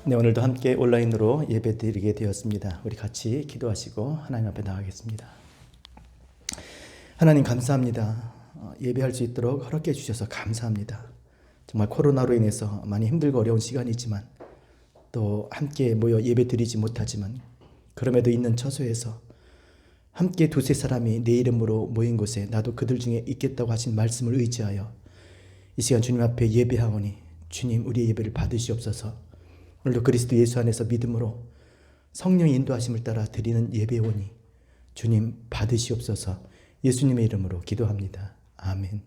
네, 오늘도 함께 온라인으로 예배드리게 되었습니다. 우리 같이 기도하시고 하나님 앞에 나가겠습니다. 하나님 감사합니다. 예배할 수 있도록 허락해 주셔서 감사합니다. 정말 코로나로 인해서 많이 힘들고 어려운 시간이지만 또 함께 모여 예배드리지 못하지만 그럼에도 있는 처소에서 함께 두세 사람이 내 이름으로 모인 곳에 나도 그들 중에 있겠다고 하신 말씀을 의지하여 이 시간 주님 앞에 예배하오니 주님 우리의 예배를 받으시옵소서. 오늘도 그리스도 예수 안에서 믿음으로 성령의 인도하심을 따라 드리는 예배오니 주님 받으시옵소서. 예수님의 이름으로 기도합니다. 아멘.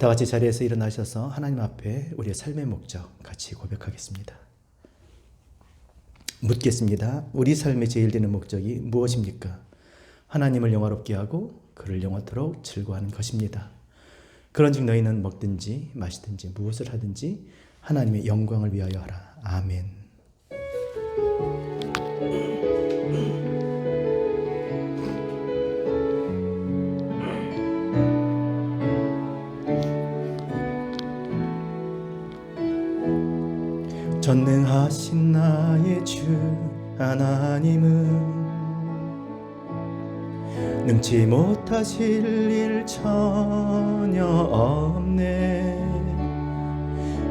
다 같이 자리에서 일어나셔서 하나님 앞에 우리의 삶의 목적 같이 고백하겠습니다. 묻겠습니다. 우리 삶의 제일 되는 목적이 무엇입니까? 하나님을 영화롭게 하고 그를 영원토록 즐거워하는 것입니다. 그런즉 너희는 먹든지 마시든지 무엇을 하든지 하나님의 영광을 위하여 하라. 아멘. 전능하신 나의 주 하나님은 능치 못하실 일 전혀 없네.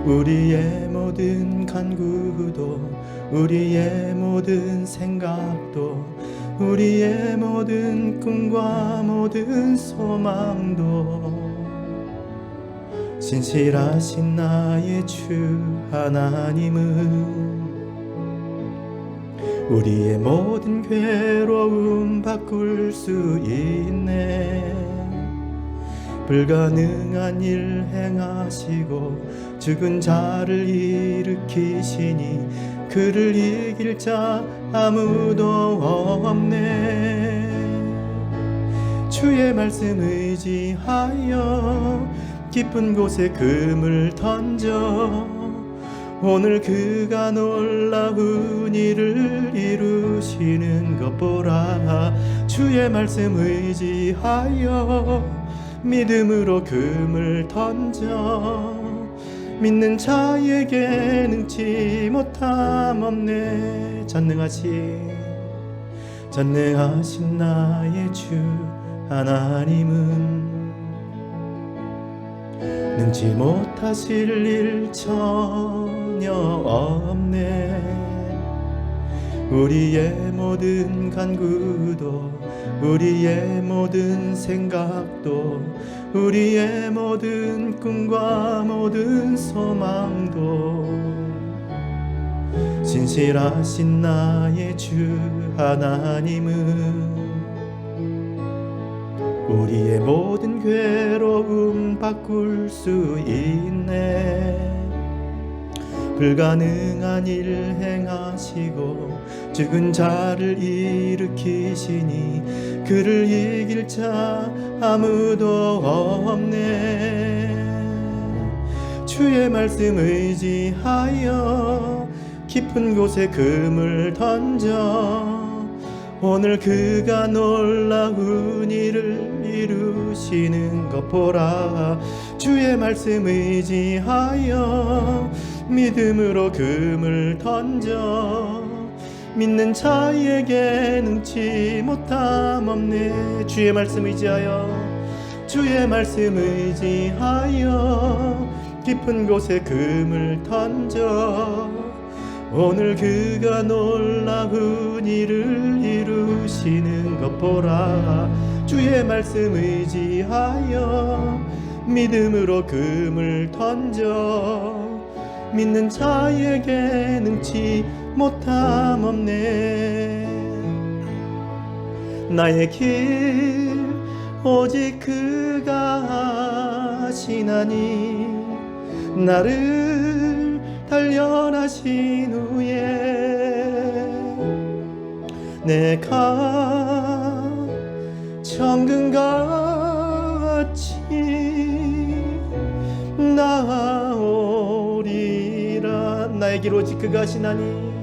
우리의 모든 간구도 우리의 모든 생각도 우리의 모든 꿈과 모든 소망도 신실하신 나의 주 하나님은 우리의 모든 괴로움 바꿀 수 있네. 불가능한 일 행하시고 죽은 자를 일으키시니 그를 이길 자 아무도 없네. 주의 말씀 의지하여 깊은 곳에 금을 던져 오늘 그가 놀라운 일을 이루시는 것 보라. 주의 말씀 의지하여 믿음으로 금을 던져 믿는 자에게 능치 못함 없네. 전능하신 나의 주 하나님은 능치 못하실 일 전혀 없네. 우리의 모든 간구도 우리의 모든 생각도 우리의 모든 꿈과 모든 소망도 신실하신 나의 주 하나님은 우리의 모든 괴로움 바꿀 수 있네. 불가능한 일 행하시고 죽은 자를 일으키시니 그를 이길 자 아무도 없네. 주의 말씀 의지하여 깊은 곳에 금을 던져 오늘 그가 놀라운 일을 이루시는 것 보라. 주의 말씀 의지하여 믿음으로 금을 던져 믿는 자에게 능치 못함 없네. 주의 말씀 의지하여 깊은 곳에 금을 던져 오늘 그가 놀라운 일을 이루시는 것 보라. 주의 말씀 의지하여 믿음으로 금을 던져 믿는 자에게 능치 못함 없네. 나의 길 오직 그가 하시나니 나를 단련하신 후에 내가 정금같이 나오리라. 나의 길 오직 그가 하시나니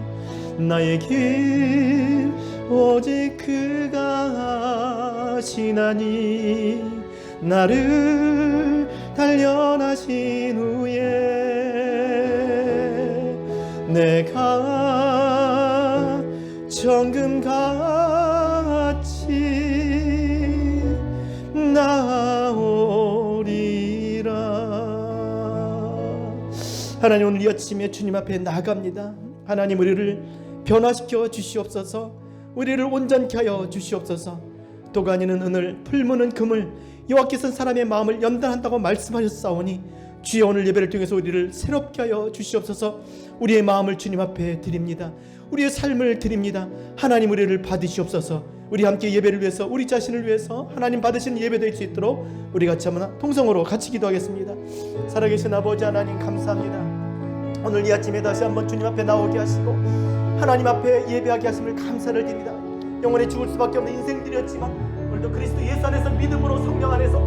나의 길 오직 그가 하시나니 나를 단련하신 후에 내가 정금같이 나오리라. 하나님, 오늘 이 아침에 주님 앞에 나아갑니다. 하나님, 우리를 변화시켜 주시옵소서. 우리를 온전케 하여 주시옵소서. 도가니는 은을, 풀무는 금을, 여호와께서는 사람의 마음을 연단한다고 말씀하셨사오니 주여, 오늘 예배를 통해서 우리를 새롭게 하여 주시옵소서. 우리의 마음을 주님 앞에 드립니다. 우리의 삶을 드립니다. 하나님, 우리를 받으시옵소서. 우리 함께 예배를 위해서, 우리 자신을 위해서 하나님 받으시는 예배 될 수 있도록 우리 같이 한번 통성으로 같이 기도하겠습니다. 살아계신 아버지 하나님, 감사합니다. 오늘 이 아침에 다시 한번 주님 앞에 나오게 하시고 하나님 앞에 예배하게 하심을 감사를 드립니다. 영원히 죽을 수밖에 없는 인생들이었지만 오늘도 그리스도 예수 안에서 믿음으로 성령 안에서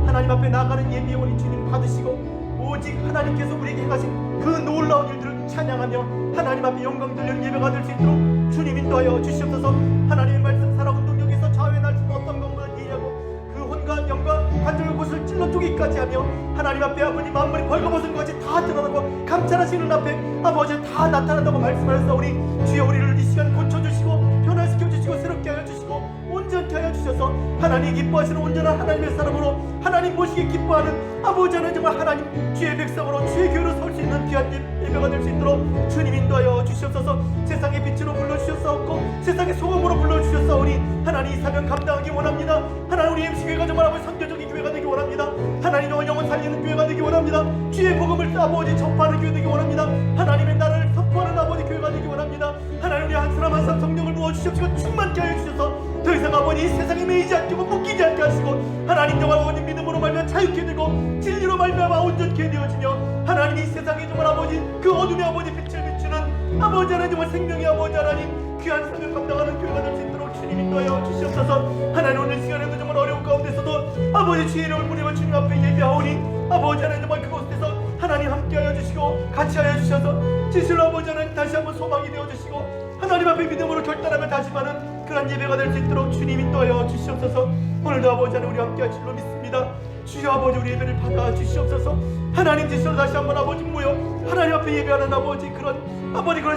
하나님 앞에 나가는 예배 영원히 주님 받으시고 오직 하나님께서 우리에게 행하신 그 놀라운 일들을 찬양하며 하나님 앞에 영광 돌리는 예배가 될 수 있도록 주님 인도하여 주시옵소서. 하나님의 말씀 살아 운동력에서 좌우에 날 수는 어떤 것보다 예리하고 그 혼과 영과 관절과 곳을 찔러 쪼기까지 하며 하나님 앞에 아버지 만물이 벌거벗은 것이 다 드러나고 감찰하시는 앞에 아버지 다 나타난다고 말씀하셨사오니 주여, 우리를 이 시간 고쳐주시고 변화시켜 주시고 새롭게 하여 주시고 온전케 하여 주셔서 하나님 기뻐하시는 온전한 하나님의 사람으로 하나님 모시기 기뻐하는 아버지 하나님, 정말 하나님 주의 백성으로 주의 교회로 설 수 있는 귀한 예배가 될 수 있도록 주님 인도하여 주시옵소서. 세상의 빛으로 불러주셨사옵고 세상의 소금으로 불러주셨사오니 하나님 이 사명 감당하기 원합니다. 하나님, 우리 MC교회가 정말 아버지 선교적인 교회가 되기 원합니다. 하나님, 영혼 살리는 교회가 되기 원합니다. 주의 복음을 아버지 전파하는 교회 되기 원합니다. 하나님의 나라를 선포하는 아버지 교회가 되기 원합니다. 하나님, 우리 한 사람 한 사람 성령을 부어주시옵시고 충만케 하여 주셔서 더 이상 아버지 이 세상에 매이지 않고 묶이지 않게 하시고 하나님, 정말 아버지 믿음으로 말미암아 자유케 되고 진리로 말미암아 온전케 되어지며 하나님, 이 세상에 정말 아버지 그 어둠의 아버지 빛을 비추는 아버지 하나님, 정말 생명의 아버지 하나님 귀한 사명 감당하는 교회가 될 수 있도록 주님 인도하여 주시옵소서. 하나님, 오늘 시간에도 정말 어려운 가운데서도 아버지 주의 이름을 부리며 주님 앞에 예배하오니 아버지 하나님, 정말 그곳에서 하나님 함께하여 주시고 같이 하여 주셔서 진실로 아버지 하나님 다시 한번 소망이 되어주시고 하나님 앞에 믿음으로 결단하며 다짐하는 그런 예배가 될 수 있도록 주님 인도하여 주시옵소서. 오늘도 아버지 하나님 우리 함께 하실 줄 믿습니다. 주여 아버지, 우리 예배를 받아 주시옵소서. 하나님 진실로 다시 한번 아버지 모여 하나님 앞에 예배하는 아버지 그런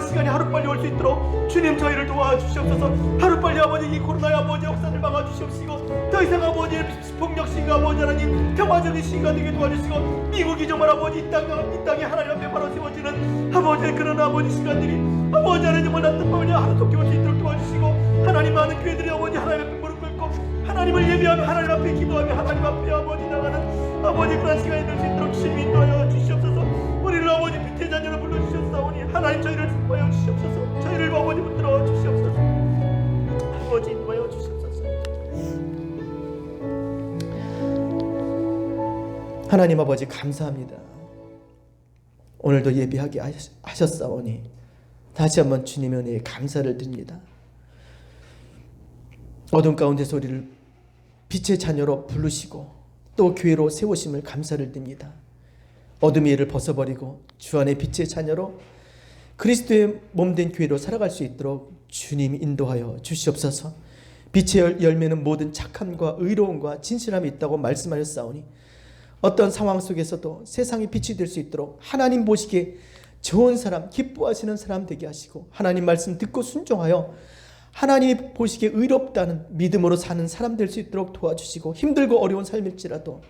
시간이 하루빨리 올 수 있도록 주님 저희를 도와주시옵소서. 하루빨리 아버지 이 코로나의 아버지 역사를 막아주시옵시고 더 이상 아버지 폭력 시가 아버지 하나님 평화적인 시가 되게 도와주시고 미국이 정말 아버지 이 땅에 하나님 앞에 바로 세워지는 아버지 그런 아버지 시간들이 아버지 하나님 정말 낮은 밤에 하루속히 올 수 있도록 도와주시고 하나님, 많은 교회들이 아버지 하나님 앞에 무릎 꿇고 하나님을 예배하며 하나님 앞에 기도하며 하나님 앞에 아버지 나가는 아버지 그런 시간이 될 수 있도록 주님 인도하여 주시옵소서. 우리를 아버지 빛의 자녀로 불러주셨사오니 하나님 저희를 인도하여 주시옵소서. 저희를 아버지 붙들어 주시옵소서. 아버지 인도하여 주시옵소서. 하나님 아버지 감사합니다. 오늘도 예배하게 하셨사오니 다시 한번 주님의 은혜에 감사를 드립니다. 어둠 가운데서 우리를 빛의 자녀로 부르시고 또 교회로 세우심을 감사를 드립니다. 어둠의 일을 벗어버리고 주 안의 빛의 자녀로 그리스도의 몸된 교회로 살아갈 수 있도록 주님 인도하여 주시옵소서. 빛의 열매는 모든 착함과 의로움과 진실함이 있다고 말씀하셨사오니 어떤 상황 속에서도 세상의 빛이 될 수 있도록 하나님 보시기에 좋은 사람, 기뻐하시는 사람 되게 하시고 하나님 말씀 듣고 순종하여 하나님이 보시기에 의롭다는 믿음으로 사는 사람 될 수 있도록 도와주시고 힘들고 어려운 삶일지라도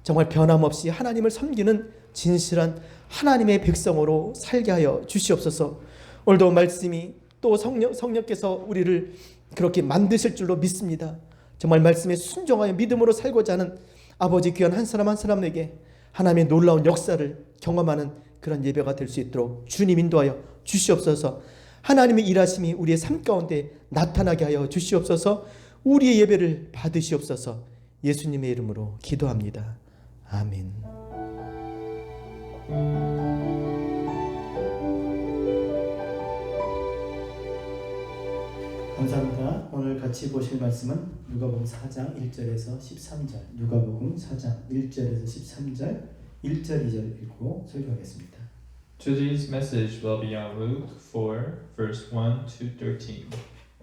정말 변함없이 하나님을 섬기는 진실한 하나님의 백성으로 살게 하여 주시옵소서. 오늘도 말씀이 또 성령께서 우리를 그렇게 만드실 줄로 믿습니다. 정말 말씀에 순종하여 믿음으로 살고자 하는 아버지 귀한 한 사람 한 사람에게 하나님의 놀라운 역사를 경험하는 그런 예배가 될 수 있도록 주님 인도하여 주시옵소서. 하나님의 일하심이 우리의 삶 가운데 나타나게 하여 주시옵소서. 우리의 예배를 받으시옵소서. 예수님의 이름으로 기도합니다. 아멘. 감사합니다. 오늘 같이 보실 말씀은 누가복음 4장 1절에서 13절, 누가복음 4장 1절에서 13절, 1절 2절 읽고 설교하겠습니다. Today's message will be on Luke 4, verse 1 to 13,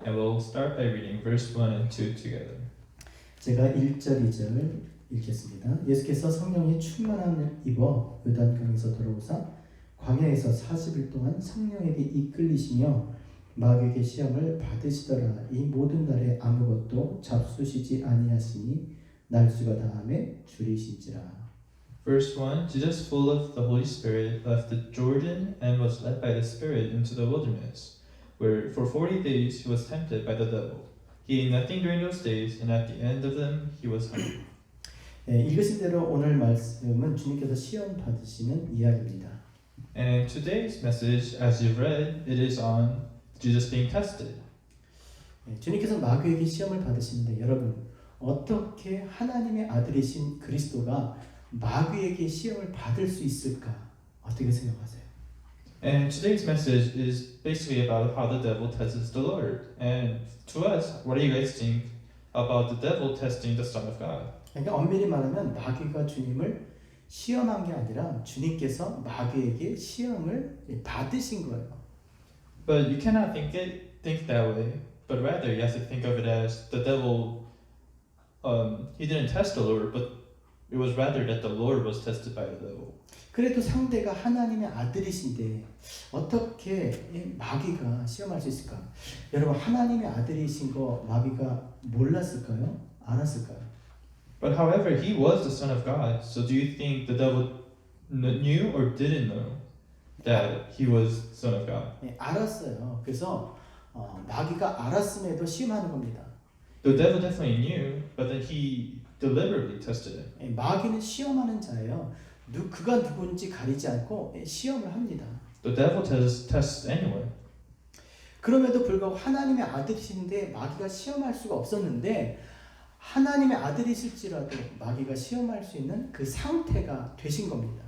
and we'll start by reading verse 1 and 2 together. 제가 1절 2절 읽겠습니다. 예수께서 성령의 충만함을 입어 요단강에서 돌아오사 광야에서 40일 동안 성령에게 이끌리시며 마귀에게 시험을 받으시더라. 이 모든 날에 아무것도 잡수시지 아니하시니 날수가 다함에 줄이신지라. Verse 1, Jesus, full of the Holy Spirit, left the Jordan and was led by the Spirit into the wilderness, where for 40 days he was tempted by the devil. He ate nothing during those days, and at the end of them he was hungry. 읽으신 대로 오늘 말씀은 주님께서 시험 받으시는 이야기입니다. And today's message, as you've read, it is on Jesus being tested. 주님께서 마귀에게 시험을 받으시는데 여러분 어떻게 하나님의 아들이신 그리스도가 마귀에게 시험을 받을 수 있을까? 어떻게 생각하세요? And today's message is basically about how the devil tests the Lord. And to us, what do you guys think about the devil testing the Son of God? 그러니까 엄밀히 말하면 마귀가 주님을 시험한 게 아니라 주님께서 마귀에게 시험을 받으신 거예요. But you cannot think that way. But rather, you have to think of it as the devil. He didn't test the Lord, but it was rather that the Lord was tested by the devil. 그래도 상대가 하나님의 아들이신데 어떻게 마귀가 시험할 수 있을까? 여러분 하나님의 아들이신 거 마귀가 몰랐을까요? 알았을까요? But however, he was the Son of God. So do you think the devil knew or didn't know that he was Son of God? 알았어요. 그래서 마귀가 알았음에도 시험하는 겁니다. The devil definitely knew, but then he deliberately tested him. 마귀는 시험하는 자예요. 그가 누군지 가리지 않고 시험을 합니다. The devil tests anyone. 그럼에도 불구하고 하나님의 아들이신데 마귀가 시험할 수가 없었는데 하나님의 아들이실지라도 마귀가 시험할 수 있는 그 상태가 되신 겁니다.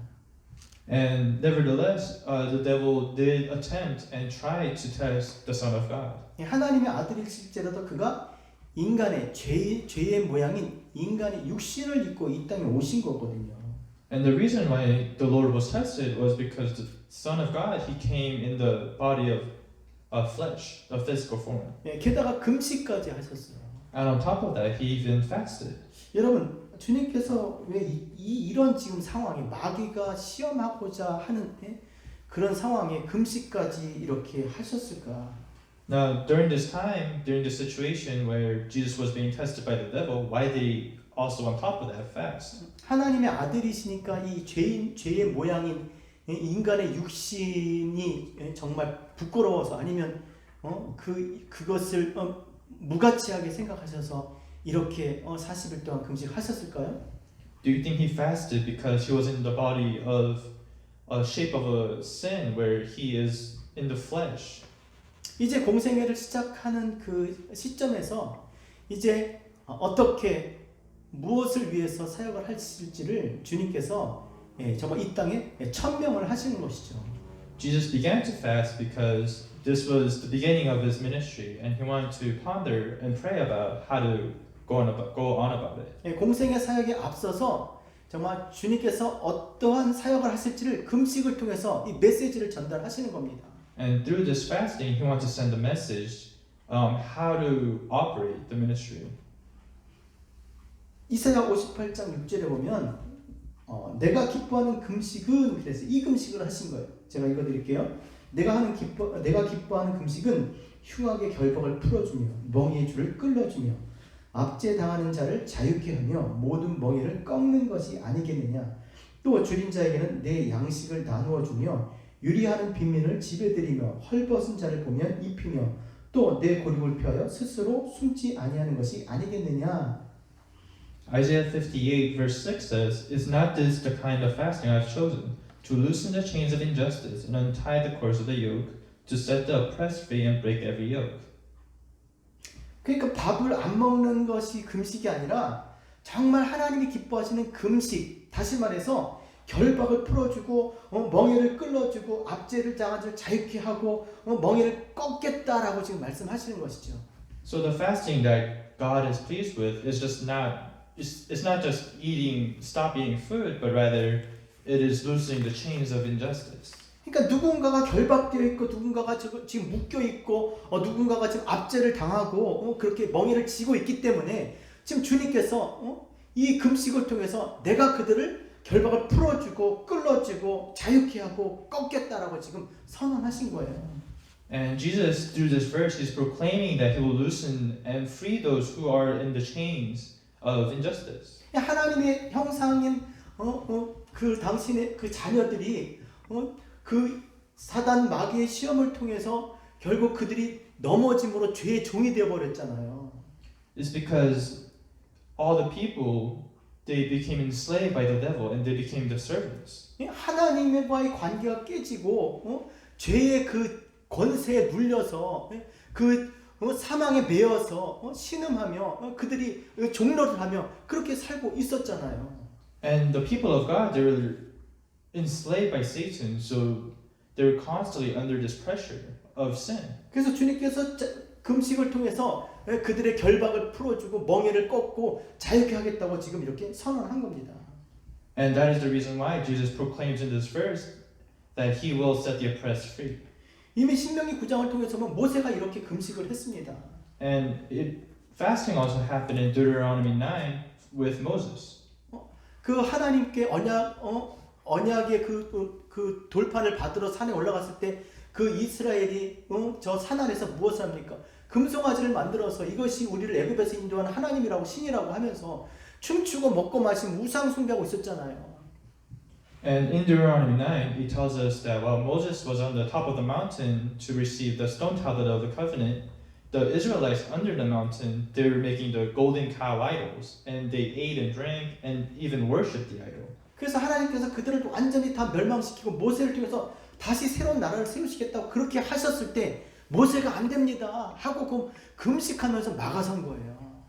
And nevertheless, the devil did attempt and tried to test the Son of God. 하나님의 아들이실지라도 그가 인간의 죄의 모양인 인간의 육신을 입고 이 땅에 오신 거거든요. And the reason why the Lord was tested was because the Son of God, he came in the body of flesh, of physical form. 게다가 금식까지 하셨어요. And on top of that, he even fasted. 여러분, 주님께서 왜 이런 지금 상황에 마귀가 시험하고자 하는 그런 상황에 금식까지 이렇게 하셨을까? Now, during this time, during this situation where Jesus was being tested by the devil, why did he also on top of that fast? 하나님의 아들이시니까 이 죄의 모양인 인간의 육신이 정말 부끄러워서 아니면 그것을 무가치하게 생각하셔서 이렇게 40일 동안 금식하셨을까요? Do you think he fasted because he was in the body of a shape of a sin where he is in the flesh? 이제 공생애를 시작하는 그 시점에서 이제 어떻게 무엇을 위해서 사역을 하실지를 주님께서 정말 이 땅에 천명을 하시는 것이죠. Jesus began to fast because this was the beginning of his ministry, and he wanted to ponder and pray about how to go on about it. 공생애 사역에 앞서서 정말 주님께서 어떠한 사역을 하실지를 금식을 통해서 이 메시지를 전달하시는 겁니다. And through this fasting, he wanted to send a message how to operate the ministry. 이사야 58장 6절에 보면 내가 기뻐하는 금식은 그래서 이 금식을 하신 거예요. 제가 읽어드릴게요. 내가 기뻐하는 금식은 흉악의 결박을 풀어주며 멍에의 줄을 끌어주며 압제 당하는 자를 자유케 하며 모든 멍에를 꺾는 것이 아니겠느냐. 또 줄인 자에게는 내 양식을 나누어 주며 유리하는 빈민을 집에 들이며 헐벗은 자를 보면 입히며 또 내 고립을 펴어 스스로 숨지 아니하는 것이 아니겠느냐. Isaiah 58 verse 6 says, "Is not this the kind of fasting I have chosen, to loosen the chains of injustice and untie the cords of the yoke, to set the oppressed free and break every yoke?" 그러니까 밥을 안 먹는 것이 금식이 아니라 정말 하나님이 기뻐하시는 금식, 다시 말해서 결박을 풀어주고 멍에를 끌어주고 압제를 당한 자를 자유케 하고 멍에를 꺾겠다라고 지금 말씀하시는 것이죠. So the fasting that God is pleased with is just not it's not just stop eating food, but rather it is loosening the chains of injustice. 그러니까 누군가가 결박되어 있고 누군가가 지금 묶여 있고 누군가가 지금 압제를 당하고 그렇게 멍에를 쥐고 있기 때문에 지금 주님께서 이 금식을 통해서 내가 그들을 결박을 풀어주고 끌어주고 자유케 하고 꺾겠다라고 지금 선언하신 거예요. And Jesus, through this verse, is proclaiming that he will loosen and free those who are in the chains of injustice. 하나님의 형상인 그 당신의 그 자녀들이 그 사단 마귀의 시험을 통해서 결국 그들이 넘어짐으로 죄의 종이 되어 버렸잖아요. It's because all the people they became enslaved by the devil and they became the servants. 하나님과의 관계가 깨지고 죄의 그 권세에 눌려서 그 사망에 매여서 신음하며 그들이 종로를 하며 그렇게 살고 있었잖아요. And the people of God, they were enslaved by Satan, so they were constantly under this pressure of sin. 그래서 주님께서 금식을 통해서 그들의 결박을 풀어주고 멍에를 꺾고 자유케 하겠다고 지금 이렇게 선언한 겁니다. And that is the reason why Jesus proclaims in this verse that he will set the oppressed free. 이미 신명기 9장을 통해서 보면 모세가 이렇게 금식을 했습니다. And fasting also happened in Deuteronomy 9 with Moses. 그 하나님께 언약의 그 돌판을 받으러 산에 올라갔을 때 그 이스라엘이 저 산 안에서 무엇을 합니까? 금송아지를 만들어서 이것이 우리를 애굽에서 인도한 하나님이라고 신이라고 하면서 춤추고 먹고 마시고 우상 숭배하고 있었잖아요. And in Deuteronomy 9, it tells us that while Moses was on the top of the mountain to receive the stone tablet of the covenant, the Israelites under the mountain, they were making the golden cow idols, and they ate and drank and even worshipped the idol. 그래서 하나님께서 그들을 완전히 다 멸망시키고 모세를 통해서 다시 새로운 나라를 세우시겠다고 그렇게 하셨을 때 모세가 안 됩니다 하고 금식하면서 막아선 거예요.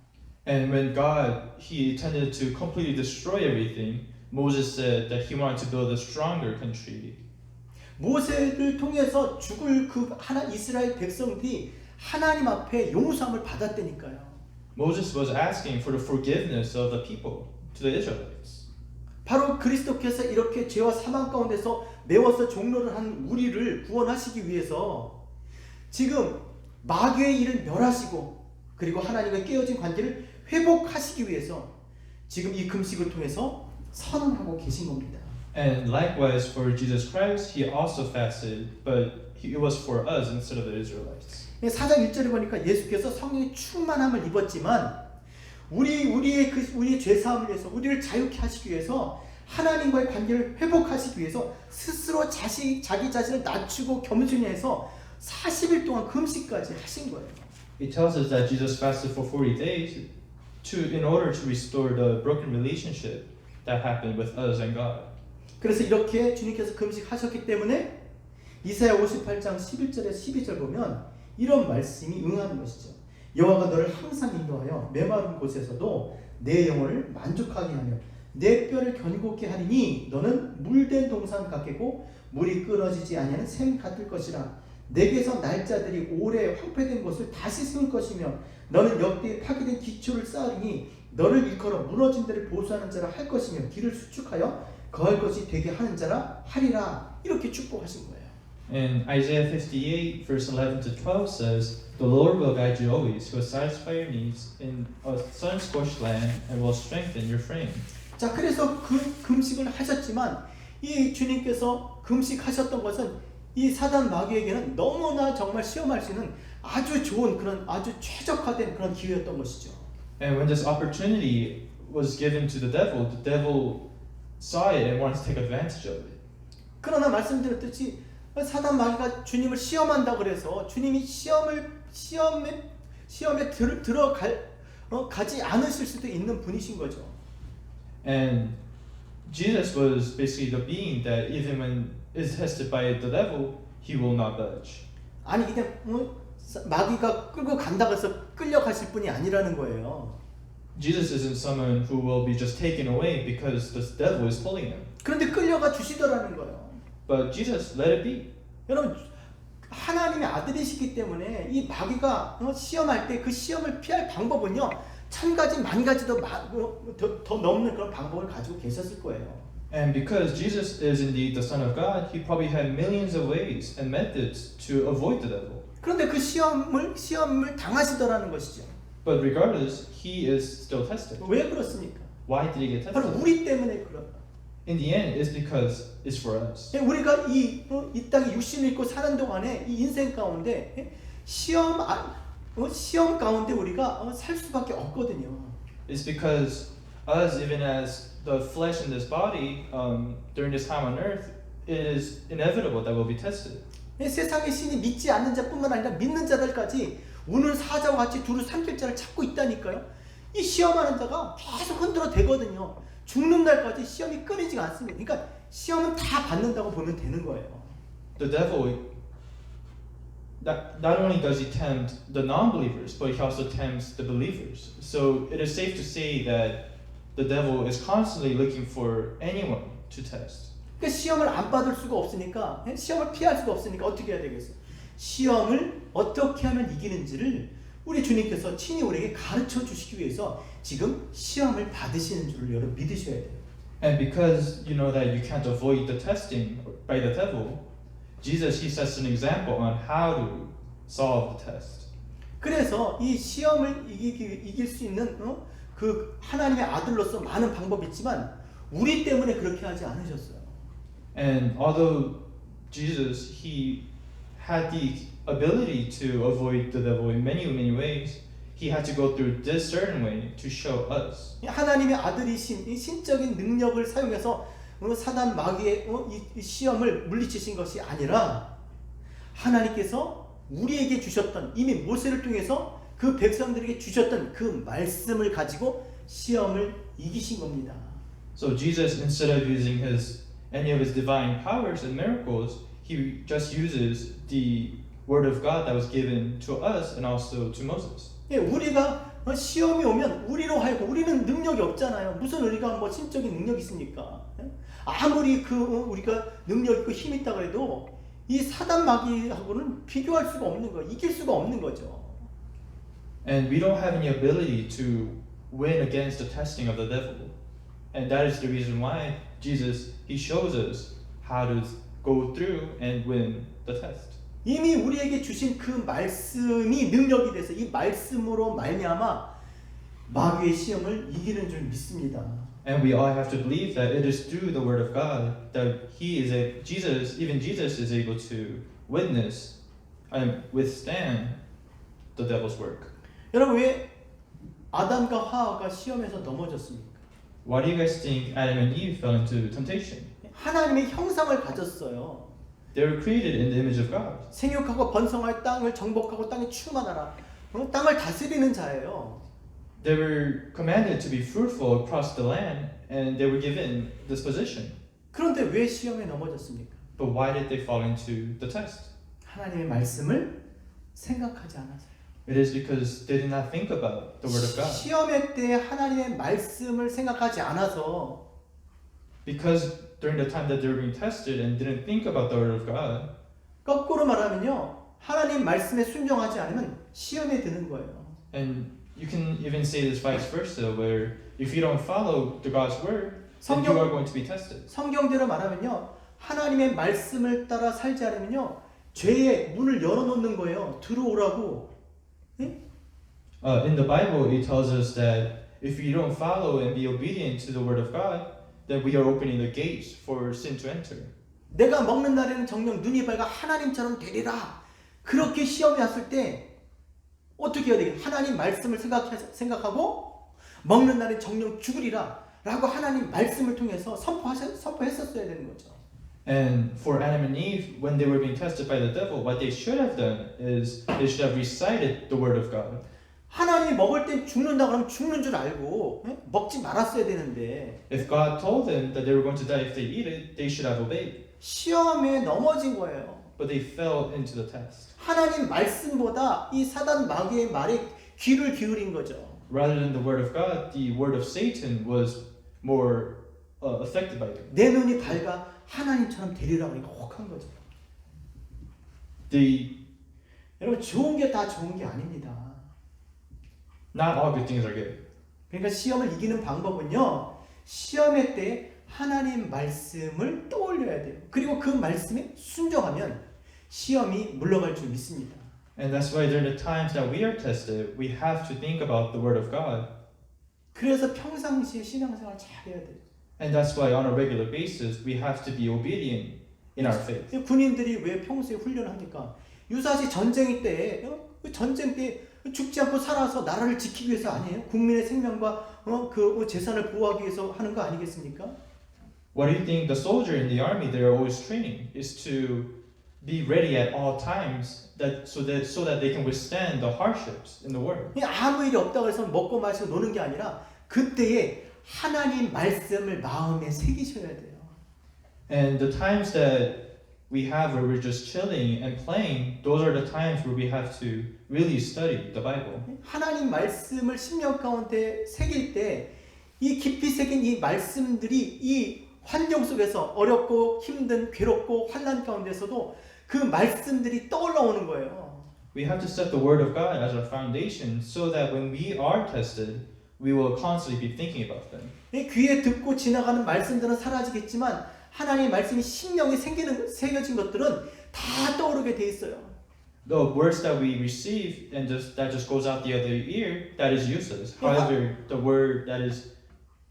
And when God, he intended to completely destroy everything, Moses said that he wanted to build a stronger country. 모세를 통해서 죽을 그 이스라엘 백성들이 하나님 앞에 용서함을 받았다니까요. Moses was asking for the forgiveness of the people to the Israelites. 바로 그리스도께서 이렇게 죄와 사망 가운데서 매워서 종로를 한 우리를 구원하시기 위해서 지금 마귀의 일을 멸하시고 그리고 하나님과 깨어진 관계를 회복하시기 위해서 지금 이 금식을 통해서 선언하고 계신 겁니다. And likewise for Jesus Christ, he also fasted, but it was for us instead of the Israelites. 4장 1절에 보니까 예수께서 성령의 충만함을 입었지만 우리의 죄 사함을 위해서 우리를 자유케 하시기 위해서 하나님과의 관계를 회복하시기 위해서 스스로 자기 자신을 낮추고 겸손히 해서 40일 동안 금식까지 하신 거예요. It tells us that Jesus fasted for 40 days in order to restore the broken relationship that happened with us and God. 그래서 이렇게 주님께서 금식하셨기 때문에 이사야 58장 11절에 12절 보면 이런 말씀이 응하는 것이죠. 여호와가 너를 항상 인도하여 메마른 곳에서도 내 영혼을 만족하게 하며 내 뼈를 견고케 하리니 너는 물된 동산 같겠고 물이 끊어지지 아니하는 샘 같을 것이라. 내게서 날짜들이 오래 황폐된 곳을 다시 세울 것이며 너는 역대에 파괴된 기초를 쌓으리니 너를 일컬어 무너진 데를 보수하는 자라 할 것이며 길을 수축하여 거할 것이 되게 하는 자라 하리라. 이렇게 축복하신 거예요. And Isaiah 58 verse 11 to 12 says, "The Lord will guide you always, He will satisfy your needs in a sun-scorched land and will strengthen your frame." 자, 그래서 그 금식을 하셨지만 이 주님께서 금식하셨던 것은 이 사단 마귀에게는 너무나 정말 시험할 수 있는 아주 좋은 그런 아주 최적화된 그런 기회였던 것이죠. And when this opportunity was given to the devil saw it and wanted to take advantage of it. 그러나 말씀드렸듯이 사단 마귀가 주님을 시험한다 그래서 주님이 시험에 가지 않으실 수도 있는 분이신 거죠. And Jesus was basically the being that even when is tested by the devil, he will not budge. 아니 그냥 마귀가 끌고 간다고 해서 끌려가실 분이 아니라는 거예요. Jesus isn't someone who will be just taken away because the devil is pulling him. 그런데 끌려가 주시더라는 거예요. But Jesus let it be. 여러분 하나님의 아들이시기 때문에 이 마귀가 시험할 때 그 시험을 피할 방법은요 1000가지 10,000가지 더 넘는 그런 방법을 가지고 계셨을 거예요. And because Jesus is indeed the Son of God, he probably had millions of ways and methods to avoid the devil. 그런데 그 시험을 당하시더라는 것이죠. But regardless, he is still tested. 왜 그렇습니까? Why did he get 바로 tested? 우리 때문에 그렇다. in the end, it's because it's for us. 우리가 이 땅에 육신을 입고 사는 동안에 이 인생 가운데 시험 가운데 우리가 살 수밖에 없거든요. It's because us, even as the flesh in this body, during this time on earth, it is inevitable that we'll be tested. 세상의 신이 믿지 않는 자뿐만 아니라 믿는 자들까지 우는 사자와 같이 두루 삼킬 자를 찾고 있다니까요. 이 시험하는 자가 계속 흔들어 대거든요. 죽는 날까지 시험이 끊이지가 않습니다. 그러니까 시험은 다 받는다고 보면 되는 거예요. The devil, not only does he tempt the non-believers, but he also tempts the believers. So it is safe to say that the devil is constantly looking for anyone to test. 그러니까 시험을 안 받을 수가 없으니까, 시험을 피할 수가 없으니까 어떻게 해야 되겠어요? 시험을 어떻게 하면 이기는지를 우리 주님께서 친히 우리에게 가르쳐 주시기 위해서 지금 시험을 받으시는 줄을 여러분 믿으셔야 돼요. And because you know that you can't avoid the testing by the devil, Jesus, he sets an example on how to solve the test. 그래서 이 시험을 이길 수 있는 그 하나님의 아들로서 많은 방법이 있지만 우리 때문에 그렇게 하지 않으셨어요. And although Jesus, he had the ability to avoid the devil in many ways, he had to go through this certain way to show us. 하나님의 아들이신 이 신적인 능력을 사용해서 사단 마귀의 이 시험을 물리치신 것이 아니라 하나님께서 우리에게 주셨던 이미 모세를 통해서 그 백성들에게 주셨던 그 말씀을 가지고 시험을 이기신 겁니다. So Jesus, instead of using any of his divine powers and miracles, he just uses the word of God that was given to us and also to Moses. 예, 우리가 시험이 오면 우리로 하여금 우리는 능력이 없잖아요. 무슨 우리가 뭐 신적인 능력이 있습니까? 아무리 우리가 능력 있고 힘 있다 그래도 이 사단 마귀하고는 비교할 수가 없는 거예요. 이길 수가 없는 거죠. And we don't have any ability to win against the testing of the devil. And that is the reason why Jesus, he shows us how to go through and win the test. 이미 우리에게 주신 그 말씀이 능력이 돼서 이 말씀으로 말미암아 마귀의 시험을 이기는 줄 믿습니다. And we all have to believe that it is through the word of God that even Jesus is able to witness and withstand the devil's work. 여러분 왜 아담과 하와가 시험에서 넘어졌습니까? Why do you guys think Adam and Eve fell into temptation? 하나님의 형상을 가졌어요. They were created in the image of God. 생육하고 번성할 땅을 정복하고 땅에 충만하라. 땅을 다스리는 자예요. They were commanded to be fruitful across the land, and they were given this position. 그런데 왜 시험에 넘어졌습니까? But why did they fall into the test? 하나님의 말씀을 생각하지 않아서요. It is because they did not think about the word of God. 시험의 때 하나님의 말씀을 생각하지 않아서 Because during the time that they were being tested and didn't think about the word of God, 거꾸로 말하면요. 하나님 말씀에 순종하지 않으면 시험에 드는 거예요. and you can even say this vice versa, where if you don't follow the God's word, then you are going to be tested. 성경대로 말하면요. 하나님의 말씀을 따라 살지 않으면요. 죄의 문을 열어놓는 거예요. 들어오라고. 네? In the Bible, it tells us that if you don't follow and be obedient to the word of God, then we are opening the gates for sin to enter. 내가 먹는 날에는 정녕 눈이 밝아 하나님처럼 되리라. 그렇게 시험이 왔을 때 어떻게 해야 되겠어요? 하나님 말씀을 생각하고 먹는 날엔 정녕 죽으리라 라고 하나님 말씀을 통해서 선포했었어야 되는 거죠. And for Adam and Eve, when they were being tested by the devil, what they should have done is they should have recited the word of God. 하나님이 먹을 땐 죽는다 그러면 죽는 줄 알고 먹지 말았어야 되는데 If God told them that they were going to die if they eat it, they should have obeyed. 시험에 넘어진 거예요. But they fell into the test. 하나님 말씀보다 이 사단 마귀의 말에 귀를 기울인 거죠. Rather than the word of God, the word of Satan was more affected by them. 내 눈이 밝아 하나님처럼 되리라 그러니까 혹한 거죠. 여러분 좋은 게 다 좋은 게 아닙니다. Not all good things are good. 그러니까 시험을 이기는 방법은요. 시험의 때 하나님 말씀을 떠올려야 돼요. 그리고 그 말씀에 순종하면 시험이 물러갈 줄 믿습니다. And that's why during the times that we are tested, we have to think about the word of God. 그래서 평상시에 신앙생활 잘 해야 돼요. And that's why on a regular basis we have to be obedient in our faith. 군인들이 왜 평소에 훈련을 합니까? 유사시 전쟁 때, 그 전쟁 때 죽지 않고 살아서 나라를 지키기 위해서 아니에요? 국민의 생명과 그 재산을 보호하기 위해서 하는 거 아니겠습니까? What do you think the soldier in the army they are always training is to be ready at all times so that they can withstand the hardships in the world. 그냥 아무 일이 없다고 해서 먹고 마시고 노는 게 아니라 그때에 하나님 말씀을 마음에 새기셔야 돼요. And the times that we have where we're just chilling and playing, those are the times where we have to really study the Bible. 하나님 말씀을 심령 가운데 새길 때 이 깊이 새긴 이 말씀들이 이 환경 속에서 어렵고 힘든 괴롭고 환난 가운데서도 그 말씀들이 떠올라오는 거예요. We have to set the Word of God as our foundation so that when we are tested, we will constantly be thinking about them. 이 귀에 듣고 지나가는 말씀들은 사라지겠지만 하나님의 말씀이 심령에 새겨진 것들은 다 떠오르게 돼 있어요. The words that we receive and that just goes out the other ear, that is useless. However, the word that is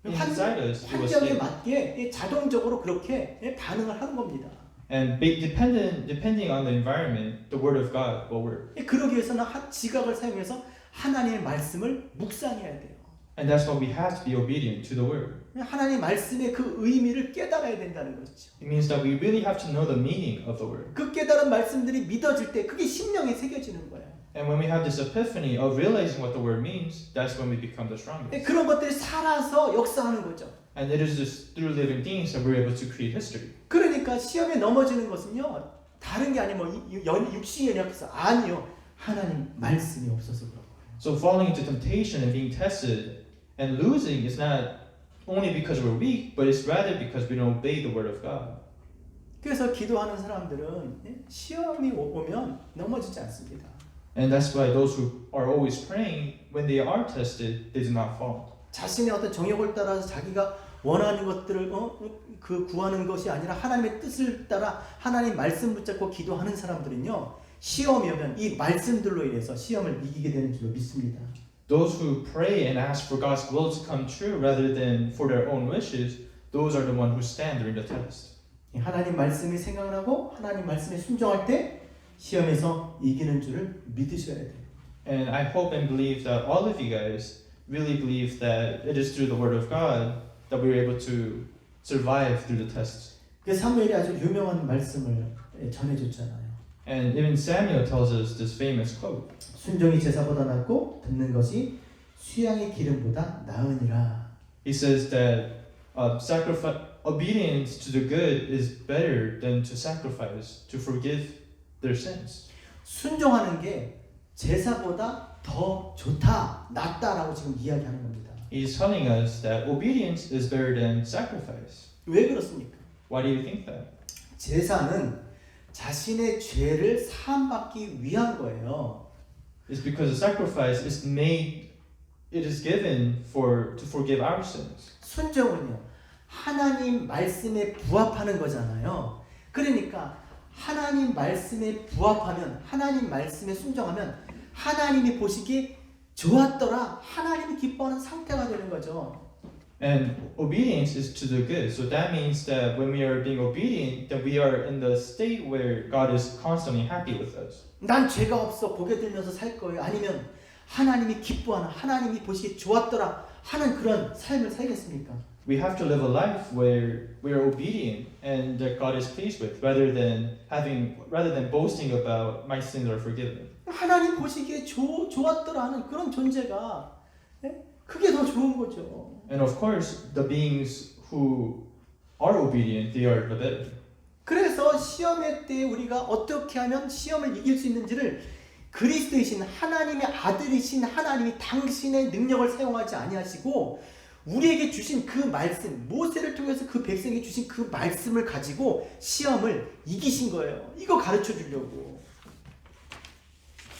inside us, it will 환경에 stay. 맞게 자동적으로 그렇게 반응을 하는 겁니다. And depending on the environment, the Word of God will work. 그러기 위해서는 지각을 사용해서 하나님의 말씀을 묵상해야 돼요. And that's why we have to be obedient to the Word. 하나님의 말씀의 그 의미를 깨달아야 된다는 거죠. It means that we really have to know the meaning of the Word. 그 깨달은 말씀들이 믿어질 때 그게 심령에 새겨지는 거예요. And when we have this epiphany of realizing what the Word means, that's when we become the strongest. 그런 것들이 살아서 역사하는 거죠. And it is just through living things that we're able to create history. 그러니까 시험에 넘어지는 것은요 다른 게 아니고 육신이 연약해서 아니요 하나님 말씀이 없어서 그런 거예요. So falling into temptation and being tested and losing is not only because we're weak, but it's rather because we don't obey the Word of God. 그래서 기도하는 사람들은 시험이 오면 넘어지지 않습니다. And that's why those who are always praying, when they are tested, they do not fall. 자신의 어떤 정욕을 따라서 자기가 원하는 것들을 그 구하는 것이 아니라 하나님의 뜻을 따라 하나님 말씀 붙잡고 기도하는 사람들은요 시험이 오면 이 말씀들로 인해서 시험을 이기게 되는 줄로 믿습니다. Those who pray and ask for God's will to come true rather than for their own wishes, those are the ones who stand during the test. 하나님 말씀이 생각을 하고 하나님 말씀에 순종할 때 시험에서 이기는 줄을 믿으셔야 돼요. And I hope and believe that all of you guys really believe that it is through the Word of God that we're able to survive through the tests. 그 사무엘이 아주 유명한 말씀을 전해줬잖아요. And even Samuel tells us this famous quote. 순종이 제사보다 낫고 듣는 것이 수양의 기름보다 나으니라. He says that obedience to the good is better than to sacrifice to forgive their sins. 순종하는 게 제사보다 더 좋다, 낫다라고 지금 이야기하는 겁니다. He's telling us that obedience is better than sacrifice. 왜 그렇습니까? Why do you think that? 제사는 자신의 죄를 사함받기 위한 거예요. It's because the sacrifice is made, it is given to forgive our sins. 순종은요, 하나님 말씀에 부합하는 거잖아요. 그러니까 하나님 말씀에 부합하면, 하나님 말씀에 순종하면 하나님이 보시기에 좋았더라, 하나님이 기뻐하는 상태가 되는 거죠. And obedience is to the good. So that means that when we are being obedient, that we are in the state where God is constantly happy with us. 난 죄가 없어 고개 들면서 살 거예요. 아니면 하나님이 기뻐하는, 하나님이 보시기에 좋았더라 하는 그런 삶을 살겠습니까? We have to live a life where we are obedient and that God is pleased with, rather than boasting about my sins are forgiven. 하나님 보시기에 좋았더라 하는 그런 존재가 그게 더 좋은 거죠. And of course, the beings who are obedient, they are the better. 그래서 시험의 때 우리가 어떻게 하면 시험을 이길 수 있는지를 그리스도이신 하나님의 아들이신 하나님이 당신의 능력을 사용하지 아니하시고 우리에게 주신 그 말씀, 모세를 통해서 그 백성에게 주신 그 말씀을 가지고 시험을 이기신 거예요. 이거 가르쳐 주려고.